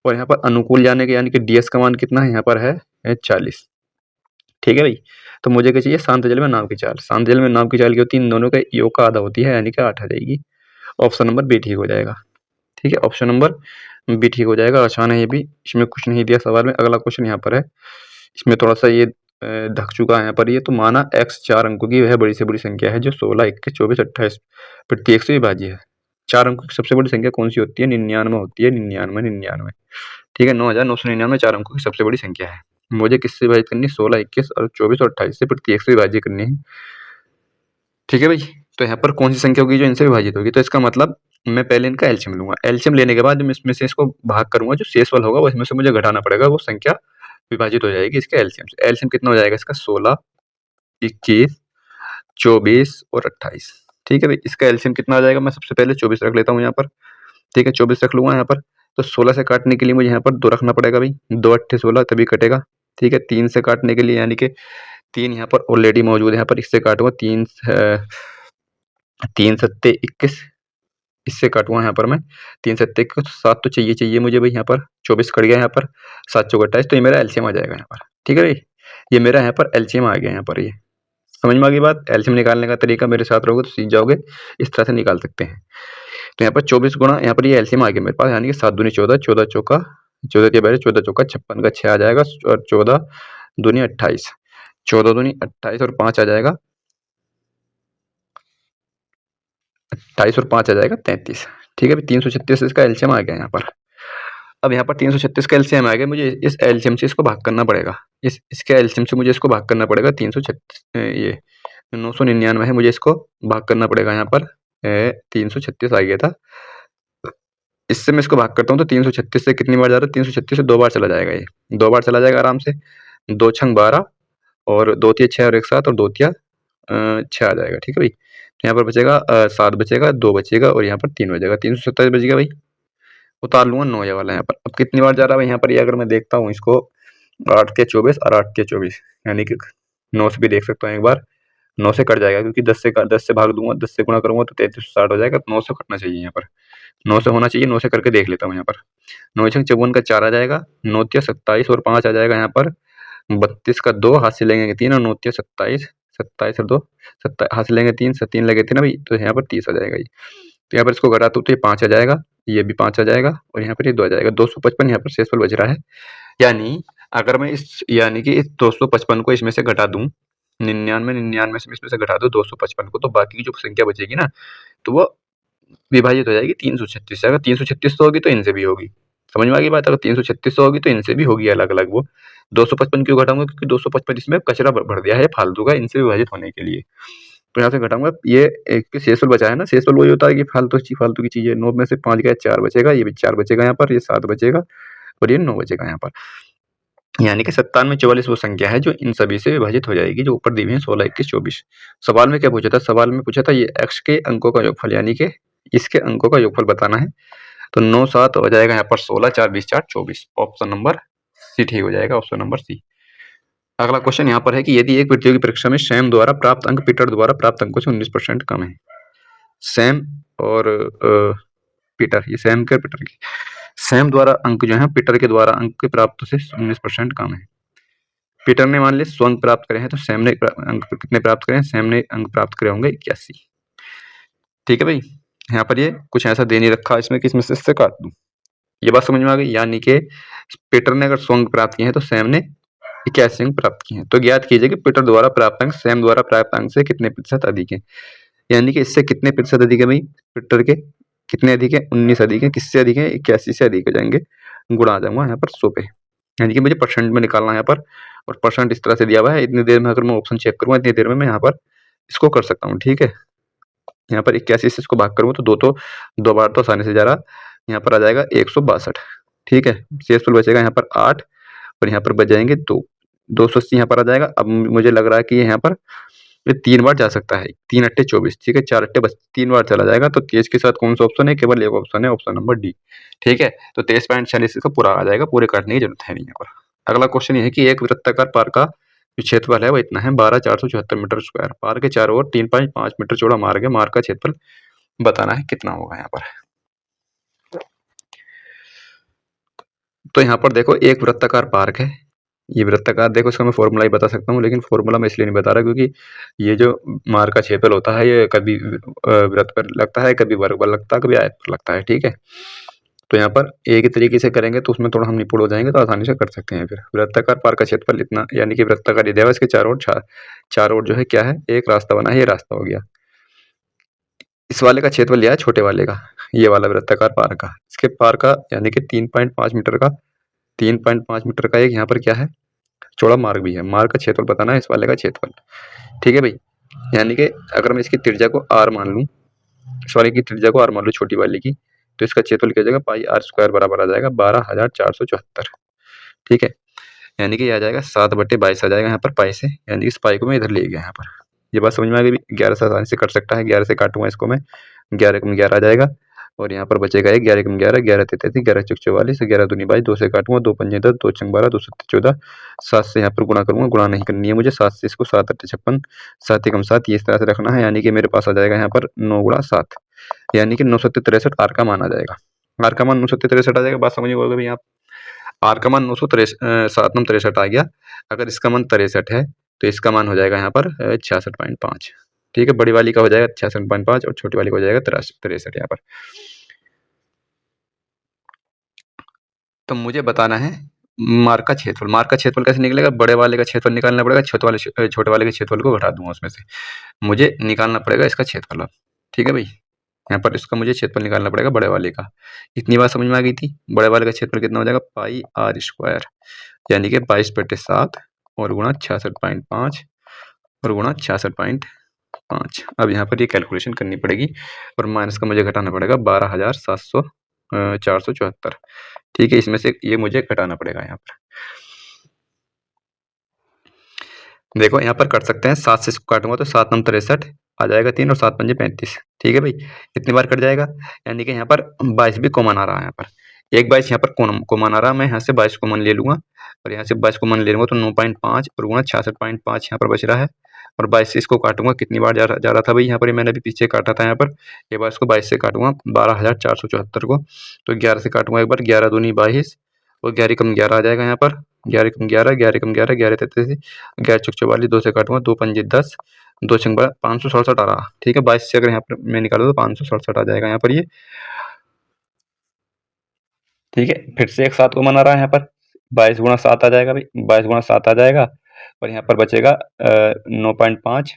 और यहाँ पर अनुकूल जाने के यानी कि डीएस का मान कितना है यहाँ पर है 40। ठीक है भाई, तो मुझे क्या चाहिए, शांत जल में नाव की चाल। शांत जल में नाव की चाल क्या होती है, इन दोनों का योग का आधा होती है, यानी कि 8 आ जाएगी। ऑप्शन नंबर बी ठीक हो जाएगा। ठीक है, ऑप्शन नंबर बी ठीक हो जाएगा। आसान है ये भी, इसमें कुछ नहीं दिया सवाल में। अगला क्वेश्चन यहाँ पर है, इसमें थोड़ा सा ये ढक चुका है यहाँ पर। ये तो माना x 4 अंकों की वह बड़ी से बड़ी संख्या है जो 16, 21, 24, 28 प्रति 1 से विभाज्य है। 4 अंकों की सबसे बड़ी संख्या कौन सी होती है, 99 होती है। 99। ठीक है, 9999 4 अंकों की सबसे बड़ी संख्या है। मुझे किससे विभाजित करनी है, 16, 21 और 24 और 28 से प्रति 1 से विभाजित करनी है। ठीक है भाई, तो यहाँ पर कौन सी संख्या होगी जो इनसे विभाजित होगी, तो इसका मतलब मैं पहले इनका एलसीएम लूंगा। एलसीएम लेने के बाद जब इसमें से इसको भाग करूंगा, जो शेष वाला होगा वो इसमें से मुझे घटाना पड़ेगा, वो संख्या विभाजित हो जाएगी इसके एलसीएम से। एलसीएम कितना हो जाएगा इसका, 16, 21, 24 और 28। ठीक है भाई, इसका एलसीएम कितना आ जाएगा, मैं सबसे पहले 24 रख लेता हूँ यहाँ पर। ठीक है, 24 रख लूंगा यहाँ पर। तो 16 से काटने के लिए मुझे यहाँ पर 2 रखना पड़ेगा भाई, 2 8 16 तभी कटेगा। ठीक है, 3 से काटने के लिए यानी कि 3 यहाँ पर ऑलरेडी मौजूद है, यहाँ पर इससे काटूंगा 3 3 सत्ते 21, इससे काटूंगा यहाँ पर मैं 3 सत्ते 21, 7 तो चाहिए मुझे भाई। यहाँ पर 24 कट गया, यहाँ पर 7 चौक 28, तो ये मेरा एलसीएम आ जाएगा यहाँ पर। ठीक है भाई, ये मेरा यहाँ पर एलसीएम आ गया यहाँ पर। ये समझ में आ गई बात। एलसीएम निकालने का तरीका मेरे साथ रहोगे तो सीख जाओगे, इस तरह से निकाल सकते हैं। तो यहाँ पर 24 गुणा, यहाँ पर ये एलसीएम आ गया मेरे पास, यानी कि 7 दूनी 14, 14 चौका 14 के बजाय 14 चौका 56 का 6 आ जाएगा, और 14 दूनी 28, 14 दूनी 28 और 5 आ जाएगा, 28 और 5 आ जाएगा 33। ठीक है, 336 इसका एलसीएम आ गया यहाँ पर। अब यहाँ पर 336 का एलसीएम आ गया, मुझे इस एलसीएम से इसको भाग करना पड़ेगा। इसके एलसीएम से मुझे इसको भाग करना पड़ेगा। 336 ये 999 है, मुझे इसको भाग करना पड़ेगा यहाँ पर 336 आ गया था। इससे मैं इसको भाग करता हूँ तो 336 से कितनी बार जा रहा है, 336 से 2 बार चला जाएगा। ये 2 बार चला जाएगा आराम से। 2 छंग 12 और 2 तिया 6 और 1 7 और 2 तिया 6 आ जाएगा। ठीक है भाई, तो यहाँ पर बचेगा 7 बचेगा, 2 बचेगा और यहाँ पर 3 बचेगा, 327 बच गया भाई। उतार लूंगा 9 ये वाला यहाँ पर। अब कितनी बार जा रहा है भाई यहाँ पर, ये अगर मैं देखता हूँ इसको 8 के 24 और 8 के 24, यानी कि 9 से भी देख सकता हूँ एक बार। 9 से कट जाएगा क्योंकि 10 से भाग दूंगा, 10 से गुणा करूंगा तो 3360 हो जाएगा। 9 से कटना चाहिए यहाँ पर, 9 से होना चाहिए। 9 से करके देख लेता हूँ यहाँ पर। 9 छंग 54 का 4 आ जाएगा, 9 तिया 27 और 5 आ जाएगा यहाँ पर। 32 का 2 हाथ से लेंगे 3 और 9 तिया 27, 27 और 2 हाथ से लेंगे 3 से 3 लगे थे ना भाई, तो यहाँ पर 30 आ जाएगा ये। तो यहाँ पर इसको घटाता हूँ तो ये 5 आ जाएगा, ये भी 5 आ जाएगा और यहाँ पर ये 2 आ जाएगा। 255 यहाँ पर शेषफल बच रहा है। यानी अगर मैं इस यानी कि इस 255 को इसमें से घटा दूं, 99 से इसमें से घटा दूं 255 को, तो बाकी की जो संख्या बचेगी ना, तो वो विभाजित हो जाएगी 336 से। अगर 336 होगी तो इनसे भी होगी। समझ में आ गई बात। अगर 336 होगी तो इनसे भी होगी अलग अलग। वो 255 क्यों घटाऊंगा, क्योंकि 255 इसमें कचरा भर दिया है फालतू का, इनसे विभाजित होने के लिए। तो यहाँ से घटाऊंगा, ये एक शेषफल बचा है ना, शेषफल वही होता है कि फालतू की चीजें। 9 में से 5 गया 4 बचेगा, ये भी 4 बचेगा यहाँ पर, ये 7 बचेगा और ये 9 बचेगा यहाँ पर। यानी कि 97 44 वो संख्या है जो इन सभी से विभाजित हो जाएगी, जो ऊपर दी हुई है 16, 21, 24। सवाल में क्या पूछा था, सवाल में पूछा था ये x के अंकों का योगफल, यानी कि इसके अंकों का योगफल बताना है। तो 9 7 हो जाएगा यहाँ पर 16, 4 20 4 24। ऑप्शन नंबर सी ठीक हो जाएगा, ऑप्शन नंबर सी। अगला क्वेश्चन यहाँ पर है कि यदि एक प्रतियोगी परीक्षा में सैम द्वारा प्राप्त अंक पीटर द्वारा प्राप्त अंकों से 19% कम है। सैम और पीटर, ये सैम के पीटर की, सैम द्वारा अंक जो है पीटर के द्वारा अंक के प्राप्त से 19% कम है। पीटर ने मान लिया 100 अंक प्राप्त करे हैं, तो सैम ने अंक कितने प्राप्त करे हैं, सैम ने अंक प्राप्त करे होंगे 81। ठीक है भाई, यहाँ पर ये कुछ ऐसा दे नहीं रखा इसमें कि इसमें से इससे काट दूं। ये बात समझ में आ गई। यानी कि पीटर ने अगर 100 अंक प्राप्त किए हैं तो सैम ने 81 अंक प्राप्त किए हैं। तो ज्ञात कीजिए कि पीटर द्वारा प्राप्त अंक सैम द्वारा प्राप्त अंक से कितने प्रतिशत अधिक है। यानी कि इससे कितने प्रतिशत अधिक है भाई, पीटर के कितने अधिक है, 19 अधिक है। किससे अधिक है, 81 से अधिक हो जाएंगे। गुणा आ जाऊंगा यहाँ पर 100 पे। यानी कि मुझे परसेंट में निकालना है यहाँ पर, और परसेंट इस तरह से दिया हुआ है। इतनी देर में अगर मैं ऑप्शन चेक करूँगा, इतनी देर में मैं यहाँ पर इसको कर सकता हूँ, ठीक है। यहाँ पर 81 से इसको भाग करूँगा तो 2 बार तो आसानी से जा रहा, यहाँ पर आ जाएगा 162, ठीक है। शेषफल बचेगा यहाँ पर 8 और यहाँ पर बच जाएँगे 2, 280 यहाँ पर आ जाएगा। अब मुझे लग रहा है कि यहाँ पर ये 3 बार जा सकता है, 3 अट्ठे 24, ठीक है, 4 अट्ठे बस 3 बार चला जाएगा। तो 23 के साथ कौन-सा ऑप्शन है? केवल एक ऑप्शन है, ऑप्शन नंबर डी, ठीक है। तो 23.46 इसका पूरा आ जाएगा, पूरे काटने की जरूरत है नहीं यहाँ पर। अगला क्वेश्चन ये है कि एक वृत्ताकार पार्क का जो क्षेत्रफल है वो इतना है 12,474 मीटर स्क्वायर। पार्क के चारों ओर 3.5 मीटर चौड़ा मार्ग है, मार्ग का क्षेत्रफल बताना है कितना होगा यहाँ पर। तो यहाँ पर देखो एक वृत्ताकार पार्क है, ये वृत्ताकार, देखो इसका मैं फॉर्मूला ही बता सकता हूँ, लेकिन फॉर्मूला मैं इसलिए नहीं बता रहा क्योंकि ये जो मार्ग का क्षेत्रफल होता है ये कभी वृत्त पर लगता है, कभी वर्ग पर लगता है, कभी आयत पर लगता है, ठीक है। तो यहाँ पर एक ही तरीके से करेंगे तो उसमें थोड़ा हम निपुण हो जाएंगे, तो आसानी से कर सकते हैं। फिर वृत्ताकार पार्क का क्षेत्रफल इतना, यानी कि वृत्ताकार दिया हुआ इसके चारों ओर जो है क्या है, एक रास्ता बना है, ये रास्ता हो गया। इस वाले का क्षेत्रफल लिया है छोटे वाले का, ये वाला वृत्ताकार पार्क का, इसके पार का यानी कि 3.5 मीटर का, 3.5 मीटर का एक यहाँ पर क्या है, चौड़ा मार्ग भी है। मार्ग का क्षेत्रफल बताना है इस वाले का क्षेत्रफल, ठीक है भाई। यानी कि अगर मैं इसकी त्रिज्या को r मान लूँ, इस वाले की त्रिज्या को r मान लूँ छोटी वाले की, तो इसका क्षेत्रफल क्या हो जाएगा, पाई r स्क्वायर बराबर आ जाएगा 12,474, ठीक है। यानी कि ये आ जाएगा 7/22 आ जाएगा यहाँ पर पाई से, यानी कि इस पाई को मैं इधर ले गया यहाँ पर। ये बात समझ में आ गई? 11 से आसानी से कट सकता है, 11 से काटूंगा इसको मैं, 11 एकम 11 आ जाएगा, और यहाँ पर बचेगा 1, 11 एकम 11, 11 तिहत्तर, 11 चौक 44, 11 दूनी 22, 2 से काटूंगा, 2 पंजे 10, 2 छंग 12, 2 सत्ते 14, 7 से यहाँ पर गुणा करूंगा, गुणा नहीं करनी है मुझे, 7 से इसको 7 अट्ठे 56, 7 एकम 7, ये इस तरह से रखना है। यानी कि मेरे पास आ जाएगा यहाँ पर 9 गुणा 7, यानी कि 9 सत्ते 63 आर का मान आ जाएगा। आर का मान 9 सत्ते 63 आ जाएगा, बात समझ गए भैया आप। आर का मान 7 नम 63 आ गया। अगर इसका मान 63 है तो इसका मान हो जाएगा यहाँ पर 66.5, ठीक है। बड़ी वाली का हो जाएगा 66.5 और छोटी वाली का हो जाएगा 63 यहाँ पर। तो मुझे बताना है मार्ग का क्षेत्रफल। मार्ग का क्षेत्रफल कैसे निकलेगा? बड़े वाले का क्षेत्रफल निकालना पड़ेगा, छोटे वाले के क्षेत्रफल को घटा दूंगा उसमें से, मुझे निकालना पड़ेगा इसका क्षेत्रफल अब, ठीक है भाई। यहाँ पर इसका मुझे क्षेत्रफल निकालना पड़ेगा बड़े वाले का। इतनी बात समझ में आ गई थी? बड़े वाले का क्षेत्रफल कितना हो जाएगा, पाई r स्क्वायर, यानी कि 22/7 और गुणा 66.5 और गुणा 66.5। अब यहाँ पर ये कैलकुलेशन करनी पड़ेगी और माइनस का मुझे घटाना पड़ेगा 12,474, ठीक है। इसमें से ये मुझे घटाना पड़ेगा यहाँ पर। देखो यहाँ पर कर सकते हैं, 7 से इसको काटूंगा तो 7 नम 63 आ जाएगा 3 और 7 पंजे 35, ठीक है भाई। इतनी बार कट जाएगा, यानी कि यहाँ पर 22 भी कॉमन आ रहा है। यहाँ पर एक 22 यहाँ पर कॉमन आ रहा है, मैं यहाँ से 22 कॉमन ले लूंगा और यहाँ से 22 कॉमन ले लूंगा तो 9.5 और गुणा 66.5 यहाँ पर बच रहा है, और 22 से इसको काटूंगा, कितनी बार जा रहा था भाई यहाँ पर, मैंने अभी पीछे काटा था यहाँ पर। एक बार इसको 22 से काटूंगा 12,474 को, तो 11 से काटूंगा एक बार, 11 दूनी 22 और 11 कम 11 आ जाएगा यहाँ पर, 11 कम 11, 11 कम 11, 11 33, 11 चौक 44, 2 से काटूंगा, 2 पंजे 10, 2 छंग 12, 567 आ रहा, ठीक है। 22 से अगर यहाँ पर मैं निकालू तो 567 आ जाएगा यहाँ पर ये, ठीक है। फिर से एक 7 को मना रहा है यहाँ पर, 22 गुणा 7 आ जाएगा भाई, 22 गुणा 7 आ जाएगा और यहाँ पर बचेगा 9.5,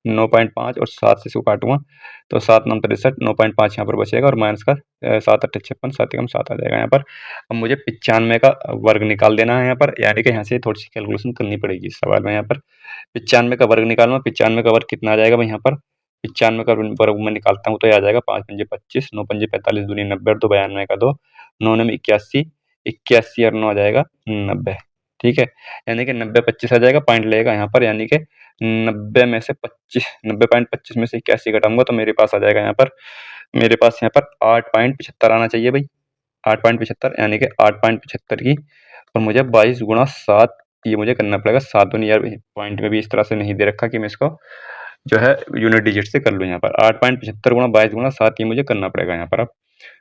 9.5 और 7 से इसको काटूंगा तो 7 9 63, 9.5 यहाँ पर बचेगा और माइनस का 7 अट्ठे 56, 7 एकम 7 आ जाएगा यहाँ पर। अब मुझे 95 का वर्ग निकाल देना है यहाँ पर, यानी कि यहाँ से थोड़ी सी कैलकुलेशन करनी पड़ेगी इस सवाल में। यहाँ पर 95 का वर्ग निकालूंगा, 95 का वर्ग कितना आ जाएगा भाई यहाँ पर, 95 का वर्ग मैं निकालता हूँ तो ये आ जाएगा 5 पंजे 25, 9 पंजे 45, दूनी 90 और 2 92 का 2, 9 में 81, 81 और 9 आ जाएगा 90, ठीक है। यानी कि 90 25 आ जाएगा, पॉइंट लगेगा यहाँ पर, यानी कि 90 में से 25, 90.25 में से 81 घटाऊंगा तो मेरे पास आ जाएगा यहाँ पर, मेरे पास यहाँ पर 8.75 आना चाहिए भाई, 8.75, यानी कि 8.75 की, और मुझे 22 गुणा 7 ये मुझे करना पड़ेगा। 7 दूनी यार पॉइंट में भी इस तरह से नहीं दे रखा कि मैं इसको जो है यूनिट डिजिट से कर लूँ। यहाँ पर 8.75 गुणा 22 गुणा 7 ये मुझे करना पड़ेगा यहाँ पर। अब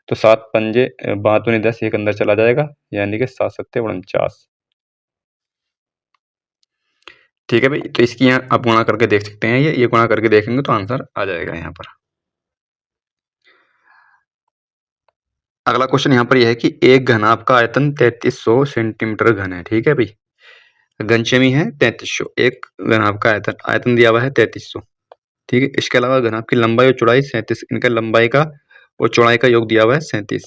तो 7 पंजे 5 दूनी 10, एक अंदर चला जाएगा, यानी कि 7 सत्ते 49, ठीक है भाई। तो इसकी यहाँ आप गुणा करके देख सकते हैं, ये गुणा करके देखेंगे तो आंसर आ जाएगा यहाँ पर। अगला क्वेश्चन यहाँ पर यह है कि एक घनाभ का आयतन 3300 सेंटीमीटर घन है, ठीक है भाई। घनशमी है 3300, एक घनाभ का आयतन दिया हुआ है 3300, ठीक है। इसके अलावा घनाभ की लंबाई और चौड़ाई 37, इनका लंबाई का और चौड़ाई का योग दिया हुआ है 37,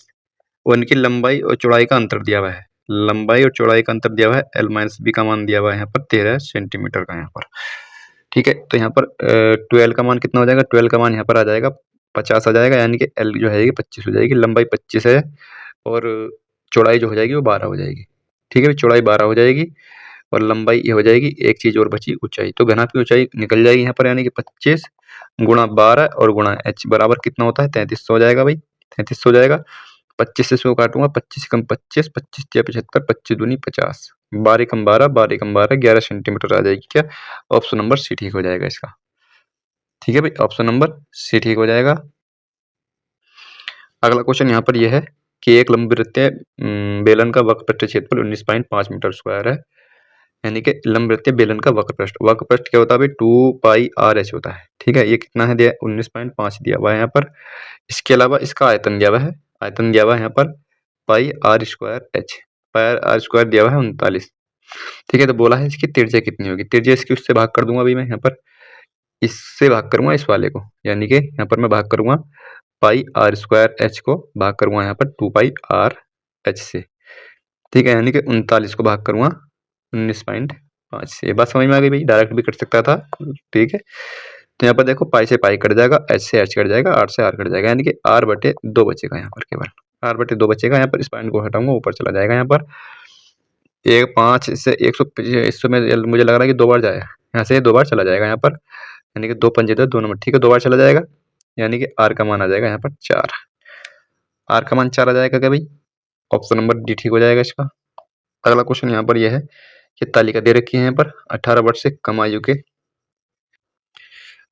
और इनकी लंबाई और चौड़ाई का अंतर दिया हुआ है। लंबाई और चौड़ाई का अंतर दिया हुआ है, एल माइनस बी का मान दिया हुआ है यहाँ पर 13 सेंटीमीटर का यहाँ पर। ठीक है, तो यहाँ पर 12 का मान कितना हो जाएगा, 12 का मान यहाँ पर आ जाएगा 50 आ जाएगा, यानी कि एल जो है 25 हो जाएगी, लंबाई 25 है और चौड़ाई जो हो जाएगी वो 12 हो जाएगी। ठीक है, चौड़ाई 12 हो जाएगी और लंबाई ये हो जाएगी, एक चीज और बची ऊंचाई, तो घनाभ की ऊंचाई निकल जाएगी यहाँ पर, यानी कि 25 गुणा 12 और गुणा h बराबर कितना होता है 3300 हो जाएगा भाई, 3300 हो जाएगा। 25 से इसको काटूंगा, 25 कम 25, 25 या 75, 25 दूनी 50, 12 कम 12, 12 कम 12, 11 सेंटीमीटर आ जाएगी क्या, ऑप्शन नंबर सी ठीक हो जाएगा इसका। ठीक है भाई, ऑप्शन नंबर सी ठीक हो जाएगा। अगला क्वेश्चन यहाँ पर यह है कि एक लंबवृत्तीय बेलन का वक्रपृष्ठ क्षेत्रफल 19.5 मीटर स्क्वायर है, यानी कि लंबवृत्तीय बेलन का वक्रपृष्ठ क्या होता है भाई 2 पाई आर एच होता है। ठीक है, ये कितना है दिया 19.5 दिया हुआ है यहाँ पर। इसके अलावा इसका आयतन दिया हुआ है, आयतन दिया हुआ है यहाँ पर pi R square H, pi R square दिया हुआ है 39। ठीक है, तो बोला है इसकी त्रिज्या कितनी होगी, त्रिज्या इसकी उससे भाग कर दूंगा अभी मैं यहाँ पर, इससे भाग करूंगा इस वाले को, यानी कि यहाँ पर मैं भाग करूंगा पाई आर स्क्वायर एच को भाग करूंगा यहाँ पर 2 पाई आर एच से। ठीक है, यानी कि 39 को भाग करूंगा 19.5 से। ये बात समझ में आ गई भाई, डायरेक्ट भी कट सकता था। ठीक है, तो यहाँ पर देखो पाई से पाई कट जाएगा, एच से एच कट जाएगा, आर से आर कट जाएगा, यानी कि आर बटे 2 बचेगा यहाँ पर, केवल आर बटे 2 बचेगा। यहाँ पर इस पॉइंट को हटाऊंगा, ऊपर चला जाएगा यहाँ पर 5 से 100 इसमें मुझे लग रहा है कि 2 बार जाएगा, यहाँ से 2 बार चला जाएगा यहाँ पर, यानी कि 2 पंजे 2 नंबर। ठीक है, 2 बार चला जाएगा, यानी कि आर का मान आ जाएगा यहाँ पर 4, आर का मान 4 आ जाएगा क्या भाई, ऑप्शन नंबर डी ठीक हो जाएगा इसका। अगला क्वेश्चन यहाँ पर यह है कि तालिका दे रखी है यहाँ पर 18 वर्ष से कम आयु के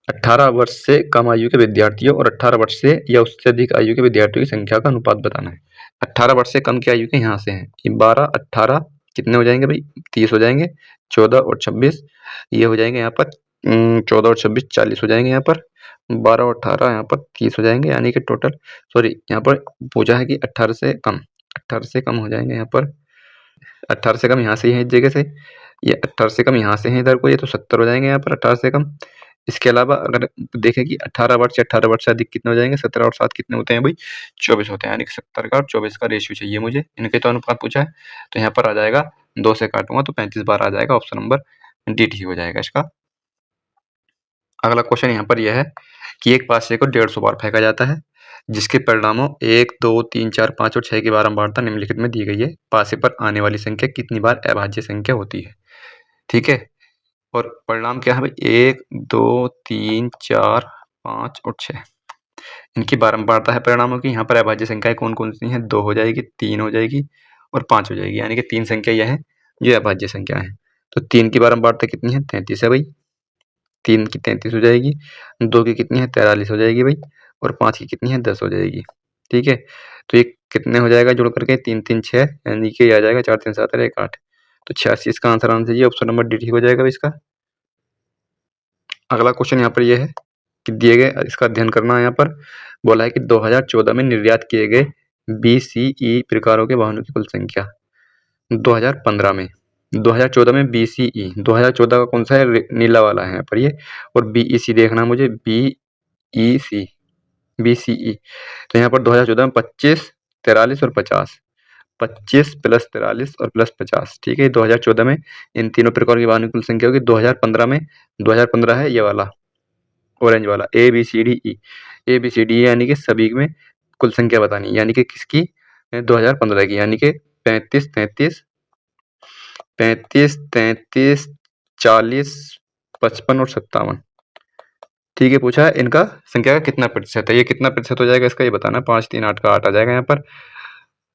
18 वर्ष से कम आयु के विद्यार्थियों और 18 वर्ष से या उससे अधिक आयु के विद्यार्थियों की संख्या का अनुपात बताना है। 18 वर्ष से कम की आयु के यहाँ से हैं, ये 12 18 कितने हो जाएंगे भाई 30 हो जाएंगे, 14 और 26 ये हो जाएंगे यहाँ पर 14 और 26 40 हो जाएंगे यहाँ पर, 12 और 18 यहाँ पर 30 हो जाएंगे, यानी कि टोटल सॉरी यहाँ पर पूछा है कि 18 से कम, 18 से कम हो जाएंगे यहाँ पर, 18 से कम यहाँ से ही है इस जगह से, ये 18 से कम यहाँ से है इधर को, ये तो 70 हो जाएंगे यहाँ पर 18 से कम। इसके अलावा अगर देखें कि 18 वर्ष से 18 वर्ष से अधिक कितने हो जाएंगे, 17 और 7 कितने होते हैं भाई 24 होते हैं, यानी कि 70 का और 24 का रेशियो चाहिए मुझे, इनके तो अनुपात पूछा है, तो यहाँ पर आ जाएगा 2 से काटूंगा तो 35 बार आ जाएगा, ऑप्शन नंबर डी ठीक हो जाएगा इसका। अगला क्वेश्चन यहाँ पर यह है कि एक पासे को 150 बार फेंका जाता है, जिसके परिणामों 1 2 3 4 5 और 6 की बारंबारता निम्नलिखित में दी गई है, पासे पर आने वाली संख्या कितनी बार अभाज्य संख्या होती है। ठीक है, और परिणाम क्या है भाई 1 2 3 4 5 और 6, इनकी बारंबारता है परिणामों की। यहाँ पर अभाज्य संख्याएं कौन कौन सी हैं, 2 हो जाएगी, 3 हो जाएगी और 5 हो जाएगी, यानी कि 3 संख्या यह है जो अभाज्य संख्या है। तो 3 की बारंबारता कितनी है 33 है भाई, 3 की 33 हो जाएगी, 2 की कितनी है 43 हो जाएगी भाई, और 5 की कितनी है 10 हो जाएगी। ठीक है, तो ये कितने हो जाएगा जुड़ करके 3 3 6, यानी कि आ जाएगा 4 3 7 और 1 8, तो 86 इसका आंसर आना चाहिए, ऑप्शन नंबर डी ठीक हो जाएगा इसका। अगला क्वेश्चन यहाँ पर यह है कि दिए गए इसका अध्ययन करना है, यहाँ पर बोला है कि 2014 में निर्यात किए गए BCE प्रकारों के वाहनों की कुल संख्या 2015 में, 2014 में BCE 2014 का कौन सा है नीला वाला है यहाँ पर ये, और BEC देखना मुझे BEC BCE, तो यहाँ पर 2014 में 25 43 और 50, 25 प्लस 43 और प्लस 50। ठीक है, 2014 में इन तीनों प्रकार की वाहनों की कुल संख्या होगी। 2015 में 2015 है ये वाला ऑरेंज वाला ABCD यानी कि सभी में कुल संख्या बतानी, यानी कि किसकी 2015 की, यानी कि 35 33 35 33 40 55 और 57। ठीक है, पूछा है इनका संख्या का कितना प्रतिशत है, ये कितना प्रतिशत हो जाएगा इसका ये बताना। 5 3 8 का 8 आ जाएगा यहाँ पर,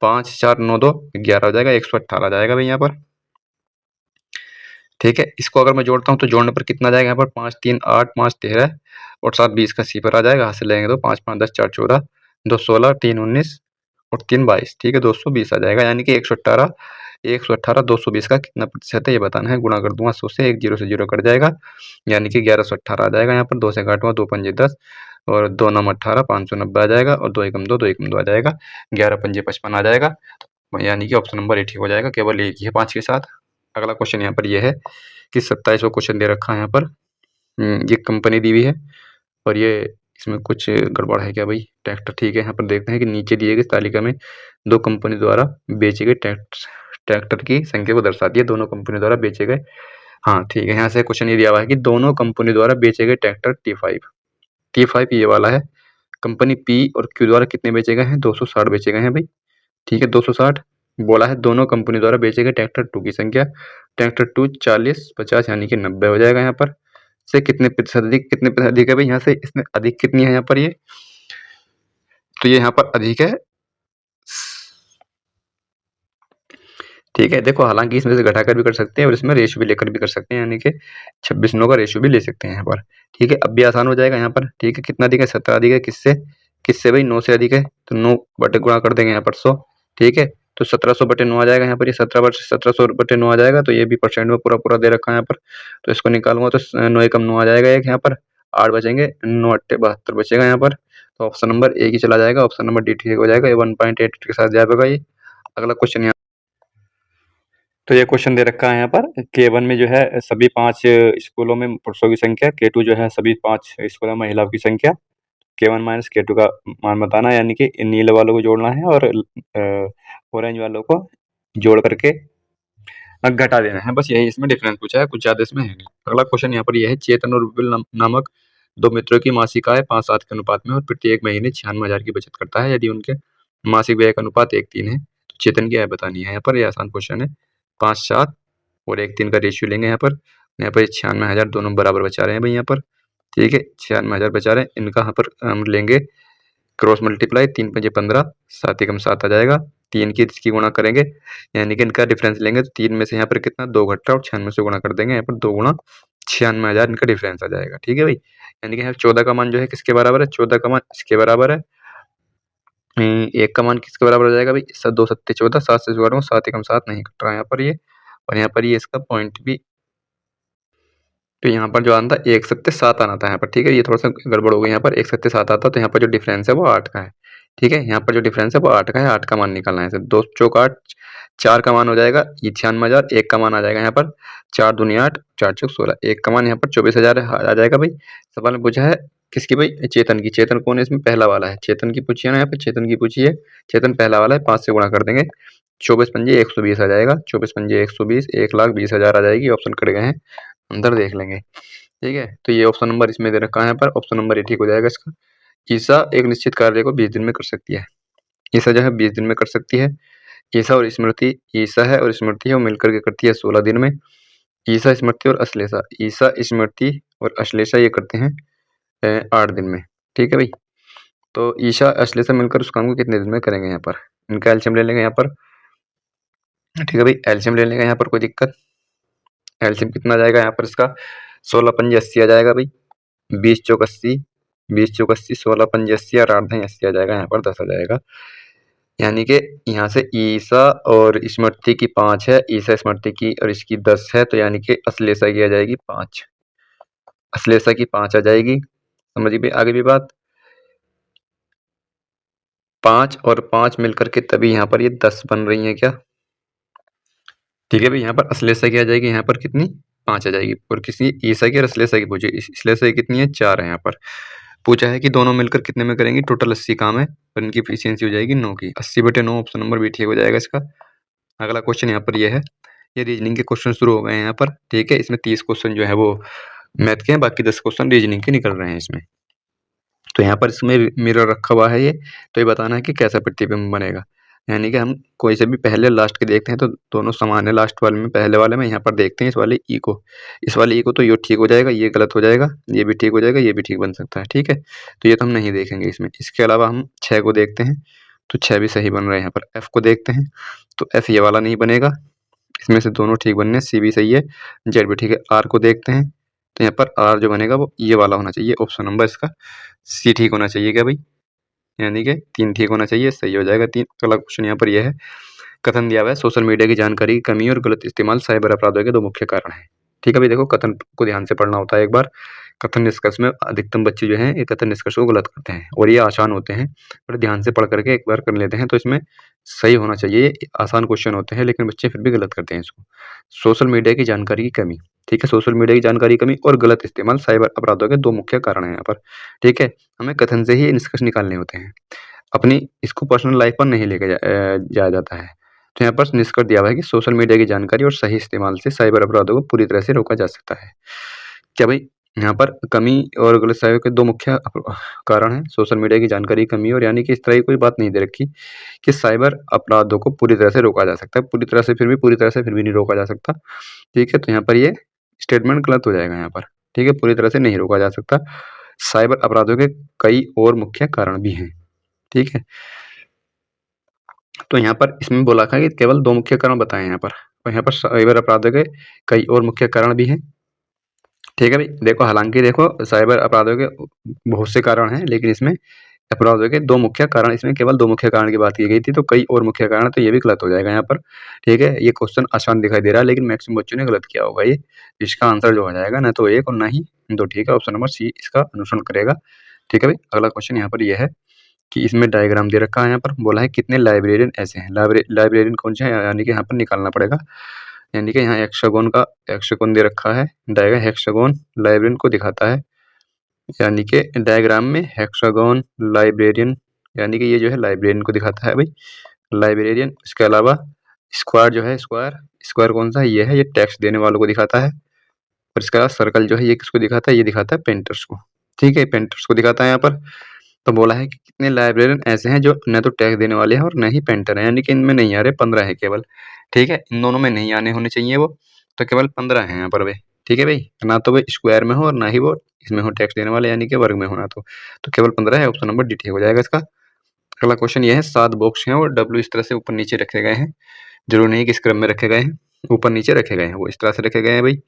5 4 9 2 11 हो जाएगा, 118 आ जाएगा भाई यहाँ पर। ठीक है, इसको अगर मैं जोड़ता हूँ तो जोड़ने पर कितना जाएगा यहाँ पर 5 3 8 5 13 और 7 20 का सिफर आ जाएगा, हाथ से लेंगे तो 5 5 10 4 14 2 16 3 19 और 3 22। ठीक है, 220 आ जाएगा, यानी कि 118 220 का कितना प्रतिशत है ये बताना है। गुणा कर दूंगा 100 से, 1 0 से 0 कट जाएगा, यानी कि 1118 आ जाएगा यहाँ पर। 2 से काटूंगा 2 पंजे 10 और 2 9 18 590 आ जाएगा, और 2 एकम 2 2 एकम 2 आ जाएगा, 11 पंजे 55 आ जाएगा, यानी कि ऑप्शन नंबर ए ठीक हो जाएगा, केवल एक ही है 5 के साथ। अगला क्वेश्चन यहाँ पर यह है कि 27वां क्वेश्चन दे रखा है यहाँ पर, ये कंपनी दी हुई है और ये इसमें कुछ गड़बड़ है क्या भाई, ट्रैक्टर। ठीक है, यहाँ पर देखते हैं कि नीचे दिए गए तालिका में 2 कंपनी द्वारा बेचे गए ट्रैक्टर की संख्या को दर्शाती है दोनों कंपनी द्वारा बेचे गए। हाँ ठीक है, यहाँ से क्वेश्चन ये दिया हुआ है कि दोनों कंपनी द्वारा बेचे गए ट्रैक्टर T5 ये वाला है। कंपनी P और Q द्वारा कितने बेचे गए हैं? 260 बेचे गए हैं भाई। ठीक है, 260 बोला है। दोनों कंपनी द्वारा बेचे गए ट्रैक्टर 2 की संख्या, ट्रैक्टर 2 40 50 यानी कि 90 हो जाएगा यहाँ पर। से कितने प्रतिशत अधिक है भाई? यहाँ से इसमें अधिक कितनी है यहाँ पर ये? तो ये यहाँ पर अधिक है। ठीक है, देखो हालांकि इसमें से घटाकर भी कर सकते हैं और इसमें रेशियो भी लेकर भी कर सकते हैं, यानी कि 26-9 का रेशियो भी ले सकते हैं यहाँ पर। ठीक है, अब भी आसान हो जाएगा यहाँ पर। ठीक है, कितना अधिक है? 17 अधिक है। किससे? किससे भाई? 9 से अधिक है, तो 9 बटे गुणा कर देंगे यहाँ पर 100। ठीक है, तो 1700 बटे 9 आ जाएगा यहाँ पर। ये 1700 बटे 9 आ जाएगा, तो ये भी परसेंट में पूरा पूरा दे रखा है यहाँ पर। तो इसको निकालूंगा तो 9 एकम 9 आ जाएगा एक यहाँ पर, 8 बचेंगे, 9 अट्ठे 72 बचेगा यहाँ पर। तो ऑप्शन नंबर ए ही चला जाएगा, ऑप्शन नंबर डी ठीक हो जाएगा। ये 1.8 के साथ जाएगा ये। अगला क्वेश्चन यहाँ, तो ये क्वेश्चन दे रखा है यहाँ पर। K1 में जो है सभी 5 स्कूलों में पुरुषों की संख्या, K2 जो है सभी 5 स्कूलों में महिलाओं की संख्या, K1 माइनस K2 का मान बताना है, यानी कि नीले वालों को जोड़ना है और ऑरेंज वालों को जोड़ करके घटा देना है। बस यही इसमें डिफरेंस पूछा है, कुछ ज़्यादा इसमें है नहीं। अगला क्वेश्चन यहाँ पर यह है, चेतन और विपुल नामक 2 मित्रों की मासिक आय 5-7 के अनुपात में और प्रत्येक महीने 96,000 की बचत करता है। यदि उनके मासिक व्यय का अनुपात 1:3 है, तो चेतन की आय बतानी है। यहाँ पर यह आसान क्वेश्चन है। 5-7 और 1:3 का रेशियो लेंगे यहाँ पर। यहाँ पर 96,000 दोनों बराबर बचा रहे हैं भाई यहाँ पर। ठीक है, 96,000 बचा रहे हैं। इनका यहाँ पर हम लेंगे क्रॉस मल्टीप्लाई, 3 पंजे 15, 7 एकम 7 आ जाएगा। 3 की इसकी गुणा करेंगे, यानी कि इनका डिफरेंस लेंगे तो 3 में से यहाँ पर कितना 2 घटा और 96 से गुणा कर देंगे। यहाँ पर 2 गुणा 96,000 इनका डिफरेंस आ जाएगा। ठीक है भाई, यानी कि यहाँ 14 का मान जो है किसके बराबर है? 14 का मान इसके बराबर है। 1 का मान किसके बराबर हो जाएगा भाई? 2 सत्ते 14, 7 से जोड़ूंगा, 7 एकम 7 नहीं कट रहा है यहाँ पर ये, और यहाँ पर ये इसका पॉइंट भी, तो यहाँ पर जो आना था 1 सत्ते 7 आना था यहाँ पर। ठीक है, ये थोड़ा सा गड़बड़ हो गई यहाँ पर, 1 सत्ते 7 आता, तो यहाँ पर जो डिफरेंस है वो 8 का है। ठीक है, यहाँ पर जो डिफरेंस है वो 8 का है, 8 का मान निकालना है। 2 चौक 8, 4 का मान हो जाएगा 96,000, 1 का मान आ जाएगा यहाँ पर 4 दूनी 8, 4 चौक 16, 1 का मान यहाँ पर 24,000 आ जाएगा भाई। सवाल में पूछा है किसकी भाई? चेतन की। चेतन कौन है इसमें? पहला वाला है। चेतन की पूछिए ना यहाँ पे, चेतन की पूछिए। चेतन पहला वाला है, 5 से गुणा कर देंगे, 24 पंजे 120 आ जाएगा, 24 पंजे 120, 1,20,000 आ जाएगी। ऑप्शन कट गए हैं, अंदर देख लेंगे। ठीक है, तो ये ऑप्शन नंबर इसमें दे रखा है यहाँ पर, ऑप्शन नंबर ए ठीक हो जाएगा इसका। ईसा एक निश्चित कार्य को 20 दिन में कर सकती है। ईसा जो है 20 दिन में कर सकती है। ईसा और स्मृति, ईसा है और स्मृति है वो मिलकर के करती है 16 दिन में। ईसा, स्मृति और अश्लेषा, ईसा, स्मृति और अश्लेषा ये करते हैं 8 दिन में। ठीक है भाई, तो ईसा अश्लेषा मिलकर उस काम को कितने दिन में करेंगे? यहाँ पर इनका एल्शियम ले लेंगे यहाँ पर। ठीक है भाई, एल्शियम ले लेंगे यहाँ पर, कोई दिक्कत। एल्शियम कितना जाएगा यहाँ पर इसका? 16 पंजे 80 आ जाएगा भाई, 20 चौक 80, 20 चौक 80, 16 पंजे 80 और 8 दही 80 आ जाएगा, यहाँ पर 10 आ जाएगा। यानी कि यहाँ से ईसा और स्मृति की 5 है, ईसा स्मृति की और इसकी 10 है, तो यानी कि अश्लेषा की आ जाएगी 5, अश्लेषा की 5 आ जाएगी। समझिए भाई आगे भी बात, 5 और 5 मिलकर के तभी यहाँ पर ये 10 बन रही है क्या? ठीक है भाई, यहाँ पर अश्लेषा की आ जाएगी यहाँ पर कितनी? 5 आ जाएगी। और किसी ईसा की और अश्लेषा की पूछी, अश्लेषा की कितनी है? 4 है यहाँ पर। पूछा है कि दोनों मिलकर कितने में करेंगी? टोटल 80 काम है और इनकी एफिशिएंसी हो जाएगी 9 की। 80 बटे 9 ऑप्शन नंबर भी ठीक हो जाएगा इसका। अगला क्वेश्चन यहाँ पर ये है, ये रीजनिंग के क्वेश्चन शुरू हो गए हैं यहाँ पर। ठीक है, इसमें 30 क्वेश्चन जो है वो मैथ के हैं, बाकी 10 क्वेश्चन रीजनिंग के निकल रहे हैं इसमें। तो यहाँ पर इसमें मिरर रखा हुआ है ये, तो ये बताना है कि कैसा प्रतिबिंब बनेगा। यानी कि हम कोई से भी पहले लास्ट के देखते हैं तो दोनों समान है। लास्ट वाले में पहले वाले में यहाँ पर देखते हैं इस वाले ई को, इस वाले ई को, तो ये ठीक हो जाएगा, ये गलत हो जाएगा, ये भी ठीक हो जाएगा, ये भी ठीक बन सकता है। ठीक है, तो ये तो हम नहीं देखेंगे इसमें। इसके अलावा हम 6 को देखते हैं, तो 6 भी सही बन रहे हैं। यहाँ पर एफ को देखते हैं, तो एफ ये वाला नहीं बनेगा, इसमें से दोनों ठीक बनने, सी भी सही है, जेड भी ठीक है। आर को देखते हैं, तो यहाँ पर आर जो बनेगा वो ये वाला होना चाहिए, ऑप्शन नंबर इसका सी ठीक होना चाहिए क्या भाई? यानी कि 3 ठीक होना चाहिए, सही हो जाएगा 3। अगला क्वेश्चन यहाँ पर यह है, कथन दिया हुआ है सोशल मीडिया की जानकारी की कमी और गलत इस्तेमाल साइबर अपराधों के 2 मुख्य कारण हैं। ठीक है भाई, देखो कथन को ध्यान से पढ़ना होता है एक बार। कथन निष्कर्ष में अधिकतम बच्चे जो हैं ये कथन निष्कर्ष को गलत करते हैं और ये आसान होते हैं, पर ध्यान से पढ़ करके एक बार कर लेते हैं तो इसमें सही होना चाहिए। आसान क्वेश्चन होते हैं लेकिन बच्चे फिर भी गलत करते हैं इसको। सोशल मीडिया की जानकारी की कमी, ठीक है, सोशल मीडिया की जानकारी की कमी और गलत इस्तेमाल साइबर अपराधों के 2 मुख्य कारण हैं यहाँ पर। ठीक है, हमें कथन से ही निष्कर्ष निकालने होते हैं, अपनी इसको पर्सनल लाइफ पर नहीं लेके जाया जाता है। तो यहाँ पर निष्कर्ष दिया हुआ है कि सोशल मीडिया की जानकारी और सही इस्तेमाल से साइबर अपराधों को पूरी तरह से रोका जा सकता है। क्या भाई यहाँ पर कमी और गलत साइबर के 2 मुख्य कारण हैं, सोशल मीडिया की जानकारी की कमी और यानी कि इस तरह की कोई बात नहीं दे रखी कि साइबर अपराधों को पूरी तरह से रोका जा सकता है। पूरी तरह से फिर भी नहीं रोका जा सकता, ठीक है? तो यहाँ पर ये स्टेटमेंट गलत हो जाएगा यहाँ पर, ठीक है? पूरी तरह से नहीं रोका जा सकता। साइबर अपराधों के कई और मुख्य कारण भी हैं, ठीक है? तो यहाँ पर इसमें बोला था कि केवल 2 मुख्य कारण बताए यहाँ पर, और यहाँ पर साइबर अपराधों के कई और मुख्य कारण भी हैं, ठीक है भाई? देखो हालाँकि देखो साइबर अपराधों के बहुत से कारण हैं, लेकिन इसमें अपराधों के 2 मुख्य कारण, इसमें केवल 2 मुख्य कारण की बात की गई थी, तो कई और मुख्य कारण, तो ये भी गलत हो जाएगा यहाँ पर, ठीक है? ये क्वेश्चन आसान दिखाई दे रहा है, लेकिन मैक्सिमम बच्चों ने गलत किया होगा ये। इसका आंसर जो हो जाएगा ना तो 1 और ना ही 2, ठीक है? ऑप्शन नंबर सी इसका अनुसरण करेगा, ठीक है भाई? अगला क्वेश्चन यहाँ पर ये है कि इसमें डायग्राम दे रखा है, यहाँ पर बोला है कितने लाइब्रेरियन ऐसे हैं? लाइब्रेरियन कौन से हैं? यानी कि यहाँ पर निकालना पड़ेगा, यानी कि यहाँ हेक्सागोन दे रखा है, डायग्राम हेक्सागोन लाइब्रेरियन को दिखाता है, यानी कि डायग्राम में हेक्सागोन लाइब्रेरियन, यानी कि ये जो है लाइब्रेरियन को दिखाता है भाई, लाइब्रेरियन। इसके अलावा स्क्वायर जो है, स्क्वायर कौन सा है? ये है, ये टैक्स देने वालों को दिखाता है। और इसके अलावा सर्कल जो है ये किसको दिखाता है? ये दिखाता है पेंटर्स को, ठीक है? पेंटर्स को दिखाता है यहाँ पर। तो बोला है कि कितने लाइब्रेरियन ऐसे हैं जो न तो टैक्स देने वाले हैं और न ही पेंटर हैं, यानी कि इनमें नहीं आ रहे, 15 है केवल, ठीक है? इन दोनों में नहीं आने होने चाहिए वो, तो केवल 15 हैं यहाँ पर वे, ठीक है भाई? ना तो वे स्क्वायर में हो और ना ही वो इसमें हो टैक्स देने वाले, यानी कि वर्ग में होना, तो केवल 15 है, ऑप्शन नंबर डी ठीक हो जाएगा इसका। अगला क्वेश्चन ये है, 7 बॉक्स हैं और डब्ल्यू इस तरह से ऊपर नीचे रखे गए हैं, जरूरी नहीं कि इस क्रम में रखे गए हैं, ऊपर नीचे रखे गए हैं, वो इस तरह से रखे गए हैं भाई,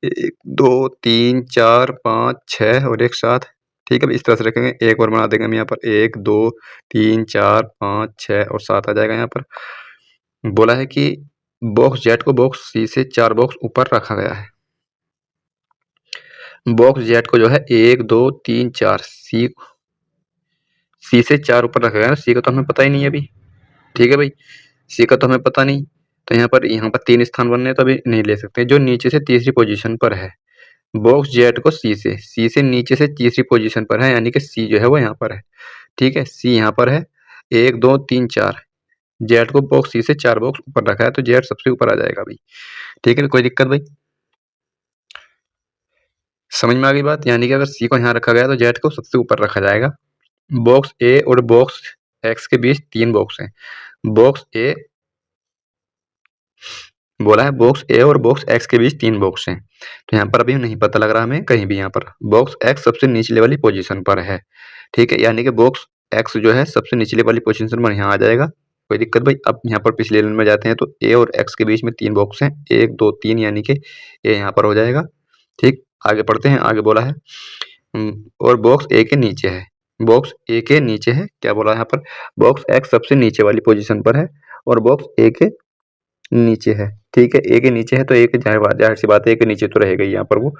1 2 3 4 5 6 और एक साथ, ठीक है भाई? इस तरह से रखेंगे। एक और बना देंगे हम यहाँ पर, 1 2 3 4 5 6 और 7 आ जाएगा यहाँ पर। बोला है कि बॉक्स जेड को बॉक्स सी से 4 बॉक्स ऊपर रखा गया है। बॉक्स जेड को जो है 1 2 3 4 सी से 4 ऊपर रखा गया है, सी का तो हमें पता ही नहीं है अभी, ठीक है भाई? सी का तो हमें पता नहीं, तो यहाँ पर 3 स्थान बनने हैं, तो अभी नहीं ले सकते। जो नीचे से तीसरी पोजीशन पर है, बॉक्स जेड को सी से नीचे से तीसरी पोजीशन पर है, यानी कि सी जो है वो यहाँ पर है, ठीक है? सी यहाँ पर है, 1 2 3 4, जेड को बॉक्स सी से 4 बॉक्स ऊपर रखा है, तो जेड सबसे ऊपर आ जाएगा भाई, ठीक है? कोई दिक्कत भाई? समझ में आ गई बात? यानी कि अगर सी को यहाँ रखा गया तो जेड को सबसे ऊपर रखा जाएगा। बॉक्स ए और बॉक्स एक्स के बीच 3 बॉक्स हैं। बॉक्स ए बोला है बॉक्स ए और बॉक्स एक्स के बीच 3 बॉक्स हैं, तो यहाँ पर अभी नहीं पता लग रहा हमें कहीं भी, यहाँ पर बॉक्स एक्स सबसे निचले वाली पोजीशन पर है, ठीक है? यानी कि बॉक्स एक्स जो है सबसे निचले वाली पोजीशन पर यहाँ आ जाएगा। कोई दिक्कत भाई? अब यहाँ पर पिछले लाइन में जाते हैं, तो ए और एक्स के बीच में 3 बॉक्स हैं, 1 2 3, यानी कि ए यहाँ पर हो जाएगा, ठीक? आगे पढ़ते हैं, आगे बोला है और बॉक्स ए के नीचे है, बॉक्स ए के नीचे है, क्या बोला है यहाँ पर? बॉक्स एक्स सबसे नीचे वाली पोजीशन पर है और बॉक्स ए के नीचे है, ठीक है? ए के नीचे है, तो ए के जाहिर सी बात है, ए के नीचे तो रहेगा ही यहाँ पर वो।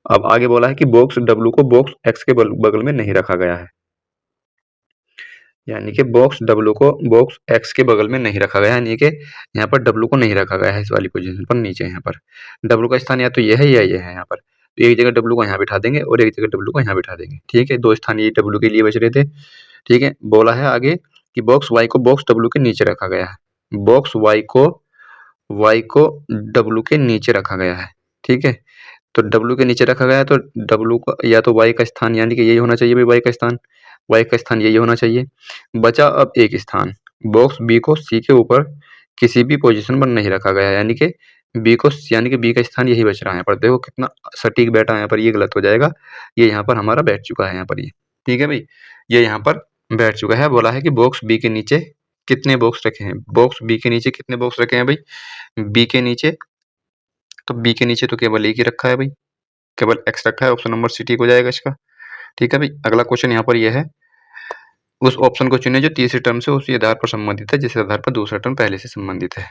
अब आगे बोला है कि बॉक्स डब्ल्यू को बॉक्स एक्स के बगल में नहीं रखा गया है, यानी कि बॉक्स डब्ल्यू को बॉक्स एक्स के बगल में नहीं रखा गया है, यानी कि यहाँ पर डब्ल्यू को नहीं रखा गया है इस वाली पोजीशन पर, नीचे यहाँ पर डब्ल्यू का स्थान या तो ये है या ये है यहाँ पर, तो एक जगह डब्ल्यू को यहाँ बिठा देंगे और एक जगह डब्ल्यू को यहाँ बिठा देंगे, ठीक है? 2 स्थान ये डब्ल्यू के लिए बच रहे थे, ठीक है? बोला है आगे कि बॉक्स वाई को बॉक्स डब्ल्यू के नीचे रखा गया है, बॉक्स वाई को डब्ल्यू के नीचे रखा गया है, ठीक है? तो डब्ल्यू के नीचे रखा गया है, तो डब्ल्यू का या तो वाई का स्थान, यानी कि यही होना चाहिए भाई, वाई का स्थान यही होना चाहिए। बचा अब एक स्थान, बॉक्स बी को सी के ऊपर किसी भी पोजीशन पर नहीं रखा गया है, यानी कि बी का स्थान यही बच रहा है यहाँ पर। देखो कितना सटीक बैठा है यहाँ पर, ये गलत हो जाएगा, ये यहाँ पर हमारा बैठ चुका है यहाँ पर ये, ठीक है भाई? ये यहाँ पर बैठ चुका है। बोला है कि बॉक्स बी के नीचे कितने बॉक्स रखे हैं? बॉक्स बी के नीचे कितने बॉक्स रखे हैं भाई? बी के नीचे, तो बी के नीचे तो केवल एक ही रखा है भाई, केवल एक्स रखा है, ऑप्शन नंबर सी ठीक हो जाएगा इसका, ठीक है भाई? अगला क्वेश्चन यहाँ पर यह है, उस ऑप्शन को चुने जो तीसरे टर्म से उसी आधार पर संबंधित है जिस आधार पर दूसरा टर्म पहले से संबंधित है।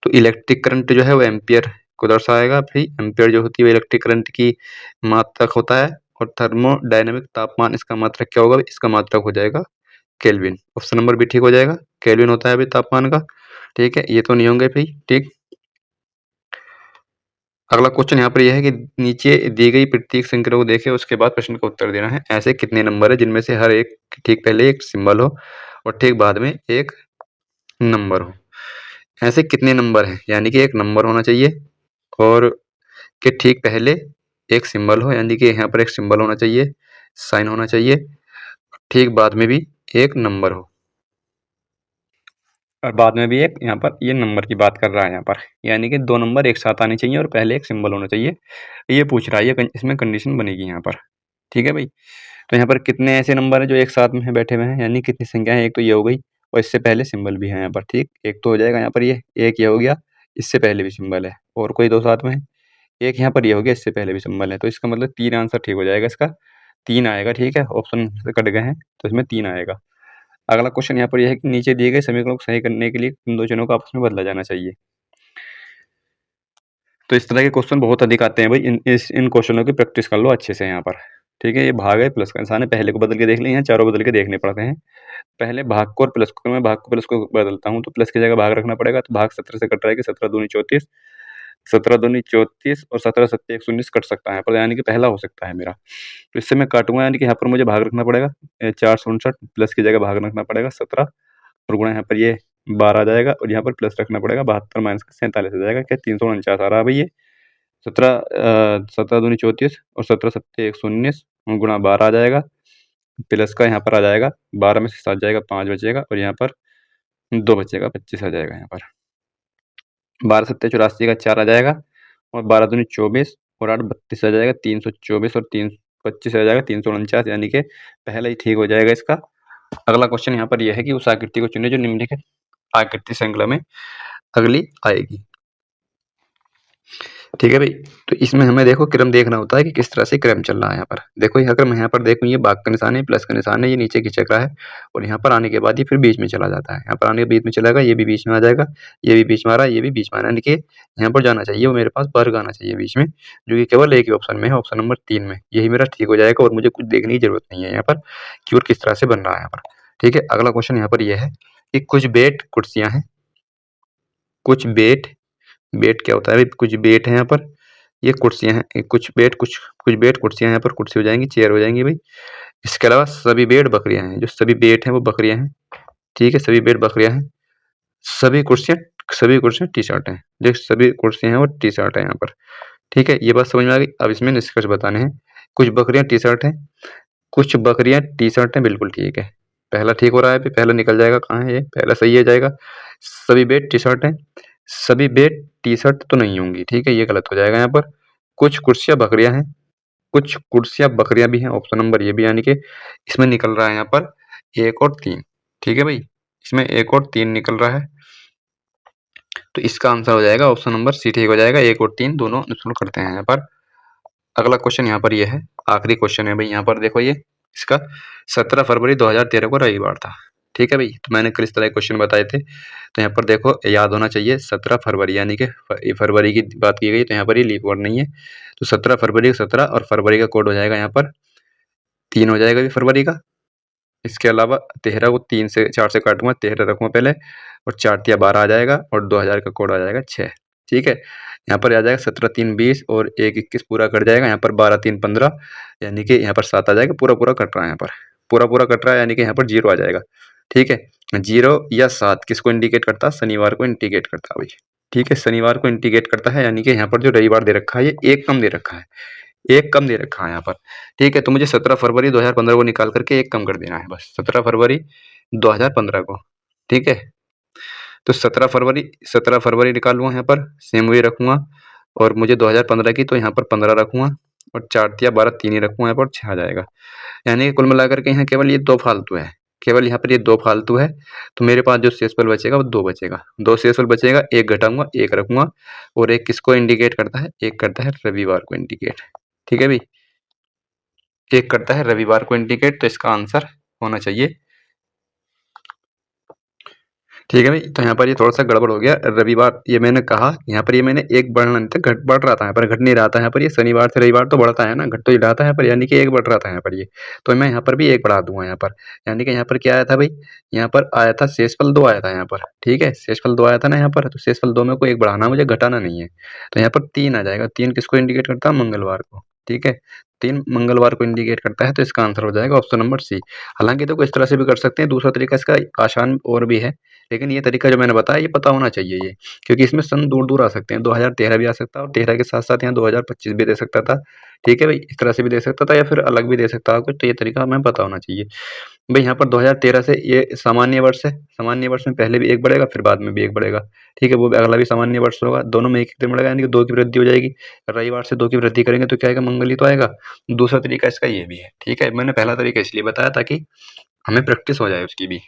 तो इलेक्ट्रिक करंट जो है वो एम्पियर को दर्शाएगा भाई, एम्पियर जो होती है वो इलेक्ट्रिक करंट की मात्रक होता है, और थर्मोडायनेमिक तापमान इसका मात्रक क्या होगा? इसका मात्रक हो जाएगा केल्विन, ऑप्शन नंबर भी ठीक हो जाएगा, केल्विन होता है भाई तापमान का, ठीक है? ये तो नहीं होंगे भाई, ठीक? अगला क्वेश्चन यहाँ पर यह है कि नीचे दी गई प्रत्येक संख्या को देखें, उसके बाद प्रश्न का उत्तर देना है। ऐसे कितने नंबर है जिनमें से हर एक ठीक पहले एक सिंबल हो और ठीक बाद में एक नंबर हो? ऐसे कितने नंबर हैं, यानी कि एक नंबर होना चाहिए और के ठीक पहले एक सिंबल हो, यानी कि यहाँ पर एक सिंबल होना चाहिए, साइन होना चाहिए, ठीक बाद में भी एक नंबर हो और बाद में भी एक यहाँ पर ये नंबर की बात कर रहा है यहाँ पर, यानी कि 2 नंबर एक साथ आने चाहिए और पहले एक सिंबल होना चाहिए। ये पूछ रहा है, ये इसमें कंडीशन बनेगी यहाँ पर, ठीक है भाई। तो यहाँ पर कितने ऐसे नंबर हैं जो एक साथ में हैं, बैठे हुए हैं, यानी कितनी संख्या है, एक तो ये हो गई और इससे पहले सिंबल भी है यहाँ पर, ठीक। एक तो हो जाएगा यहाँ पर ये, एक ये हो गया, इससे पहले भी सिंबल है और कोई 2 साथ में है। एक यहाँ पर ये हो गया, इससे पहले भी सिंबल है, तो इसका मतलब 3 आंसर ठीक हो जाएगा इसका, 3 आएगा, ठीक है। ऑप्शन से कट गए हैं तो इसमें 3 आएगा। अगला क्वेश्चन यहाँ पर यह है कि नीचे दिए गए समीकरणों को सही करने के लिए इन 2 चिन्हों को आपस में बदला जाना चाहिए। तो इस तरह के क्वेश्चन बहुत अधिक आते हैं भाई, इन क्वेश्चनों की प्रैक्टिस कर लो अच्छे से यहाँ पर, ठीक है। ये भाग है प्लस का निशान है, पहले को बदल के देख लें, यहाँ चारों बदल के देखने पड़ते हैं। पहले भाग को और प्लस को, मैं भाग को प्लस को बदलता हूँ तो प्लस की जगह भाग रखना पड़ेगा, तो भाग 17 से कट रहा है कि 17 दूनी 34, 17 दूनी 34 और 17 सत्ते 119 कट सकता है पर, यानी कि पहला हो सकता है मेरा। तो इससे मैं काटूंगा, यानी कि यहाँ पर मुझे भाग रखना पड़ेगा 459, प्लस की जगह भाग रखना पड़ेगा 17 और गुणा यहाँ पर ये 12 आ जाएगा और यहाँ पर प्लस रखना पड़ेगा 72 माइनस 47 आ जाएगा, क्या 349 आ रहा है भाई ये। 17 दूनी 34 और 17 सत्ते 119 गुणा 12 आ जाएगा, प्लस का यहाँ पर आ जाएगा 12 में से 7 जाएगा 5 बचेगा और यहाँ पर 2 बचेगा 25 आ जाएगा यहाँ पर। 12 सत्ते 84 का 4 आ जाएगा और 12 दूनी 24 और 8 32 आ जाएगा, 324 और 325 आ जाएगा 349, यानी कि पहला ही ठीक हो जाएगा इसका। अगला क्वेश्चन यहाँ पर यह है कि उस आकृति को चुनें जो निम्नलिखित आकृति श्रृंखला में अगली आएगी, ठीक है भाई। तो इसमें हमें देखो क्रम देखना होता है कि किस तरह से क्रम चल रहा है यहाँ पर। देखो यहाँ अगर मैं यहाँ पर देखूँ, ये भाग का निशान है, प्लस का निशान है, ये नीचे खिसक रहा है और यहाँ पर आने के बाद ये फिर बीच में चला जाता है, यहाँ पर आने के बीच में चलेगा, ये भी बीच में आ जाएगा, ये भी बीच में आ रहा है, ये भी बीच में आ रहा है, यानी कि यहाँ पर जाना चाहिए वो मेरे पास वर्ग आना चाहिए बीच में, जो कि केवल एक ही ऑप्शन में है, ऑप्शन नंबर 3 में। यही मेरा ठीक हो जाएगा और मुझे कुछ देखने की जरूरत नहीं है यहाँ पर कि और किस तरह से बन रहा है यहाँ पर, ठीक है। अगला क्वेश्चन यहाँ पर यह है कि कुछ बेट कुर्सियां हैं, कुछ बेट, बेट क्या होता है भाई, कुछ बेट है यहाँ पर, ये कुर्सियां हैं, कुछ बेट कुर्सियां यहाँ पर कुर्सी हो जाएंगी, चेयर हो जाएंगी भाई। इसके अलावा सभी बेट बकरियां हैं, जो सभी बेट हैं वो बकरियां हैं, ठीक है, सभी बेट बकरियां हैं। सभी कुर्सियां टी शर्ट हैं, जो सभी कुर्सियां हैं वो टी शर्ट है यहाँ पर, ठीक है। ये बात समझ में आ गई। अब इसमें निष्कर्ष बताने हैं। कुछ बकरियां टी शर्ट हैं, कुछ बकरियां टी शर्ट हैं, बिल्कुल ठीक है, पहला ठीक हो रहा है, पहला निकल जाएगा, कहाँ है ये, पहला सही है जाएगा। सभी बेट टी शर्ट हैं, सभी बेट टी शर्ट तो नहीं होंगी, ठीक है, ये गलत हो जाएगा यहाँ पर। कुछ कुर्सियां बकरियां हैं, कुछ कुर्सियां बकरियां भी हैं, ऑप्शन नंबर ये भी, यानी कि इसमें निकल रहा है यहाँ पर 1 और 3, ठीक है भाई, इसमें 1 और 3 निकल रहा है, तो इसका आंसर हो जाएगा ऑप्शन नंबर सी, ठीक हो जाएगा, 1 और 3 दोनों निकल करते हैं यहाँ पर। अगला क्वेश्चन यहाँ पर ये है, आखिरी क्वेश्चन है भाई यहाँ पर, देखो ये इसका 17 फरवरी 2013 को रविवार था, ठीक है भाई। तो मैंने कल इस तरह के क्वेश्चन बताए थे, तो यहाँ पर देखो याद होना चाहिए 17 फरवरी, यानी कि फरवरी की बात की गई, तो यहाँ पर ये लीप वर्ड नहीं है, तो 17 फरवरी 17 और फरवरी का कोड हो जाएगा यहाँ पर 3 हो जाएगा फरवरी का। इसके अलावा 13 को 3 से 4 से काटूंगा, 13 रखूंगा पहले और 4 तिया 12 आ जाएगा और 2000 का कोड आ जाएगा 6, ठीक है। यहाँ पर आ जाएगा 17 3 20 और 1 21 पूरा कट जाएगा, यहाँ पर 12 3 15, यानी कि यहाँ पर 7 आ जाएगा, पूरा पूरा कट रहा है यहाँ पर, पूरा पूरा कट रहा है, यानी कि यहाँ पर 0 आ जाएगा, ठीक है। 0 या 7 किसको इंडिकेट करता है, शनिवार को इंडिकेट करता है भाई, ठीक है, शनिवार को इंडिकेट करता है, यानी कि यहाँ पर जो रविवार दे रखा है ये एक कम दे रखा है, एक कम दे रखा है यहाँ पर, ठीक है। तो मुझे 17 फरवरी 2015 को निकाल करके एक कम कर देना है बस, 17 फरवरी 2015 को, ठीक है। तो 17 फरवरी निकालूंगा यहाँ पर, सेम वे रखूंगा और मुझे 2015 की तो यहाँ पर 15 रखूंगा और 4 तिया 12 3 ही रखूंगा यहाँ पर 6 आ जाएगा, यानी कि कुल मिलाकर के यहाँ केवल ये 2 फालतू है, केवल यहाँ पर ये 2 फालतू है, तो मेरे पास जो शेषफल बचेगा वो 2 बचेगा, 2 शेषफल बचेगा, एक घटाऊंगा एक रखूंगा और एक किसको इंडिकेट करता है, एक करता है रविवार को इंडिकेट, ठीक है भाई, एक करता है रविवार को इंडिकेट, तो इसका आंसर होना चाहिए, ठीक है भाई। तो यहाँ पर ये थोड़ा सा गड़बड़ हो गया, रविवार ये मैंने कहा, यहाँ पर ये मैंने एक बढ़ना नहीं था, बढ़ रहा था यहाँ पर, घट नहीं रहा था यहाँ पर, ये शनिवार से रविवार तो बढ़ता है ना, घट तो ही रहा था यहाँ पर, यानी कि एक बढ़ रहा था यहाँ पर ये, तो मैं यहाँ पर भी एक बढ़ा दूंगा यहाँ पर, यानी कि यहाँ पर क्या आया था भाई, यहाँ पर आया था शेषफल 2 आया था यहाँ पर, ठीक है, शेषफल 2 आया था ना यहाँ पर, तो शेषफल 2 में को एक बढ़ाना, मुझे घटाना नहीं है, तो यहाँ पर 3 आ जाएगा, 3 किसको इंडिकेट करता है, मंगलवार को, ठीक है, 3 मंगलवार को इंडिकेट करता है, तो इसका आंसर हो जाएगा ऑप्शन नंबर सी। हालाँकि देखो इस तरह से भी कर सकते हैं, दूसरा तरीका इसका आसान और भी है, लेकिन ये तरीका जो मैंने बताया ये पता होना चाहिए ये, क्योंकि इसमें सन दूर-दूर आ सकते हैं, 2013 भी आ सकता है और 13 के साथ-साथ यहाँ 2025 भी दे सकता था, ठीक है भाई? इस तरह से भी दे सकता था या फिर अलग भी दे सकता था कुछ, तो ये तरीका हमें पता होना चाहिए। भाई यहाँ पर 2013 से ये सामान्य वर्ष है, सामान्य वर्ष में पहले भी 1 बढ़ेगा फिर बाद में भी 1 बढ़ेगा, ठीक है? वो भी अगला भी सामान्य वर्ष होगा, दोनों में 1-1 दिन बढ़ेगा यानी कि 2 की वृद्धि हो जाएगी। रविवार से 2 की वृद्धि करेंगे तो क्या आएगा? मंगल ही तो आएगा। दूसरा तरीका इसका ये भी है, ठीक है? मैंने पहला तरीका इसलिए बताया ताकि हमें प्रैक्टिस हो जाए उसकी भी।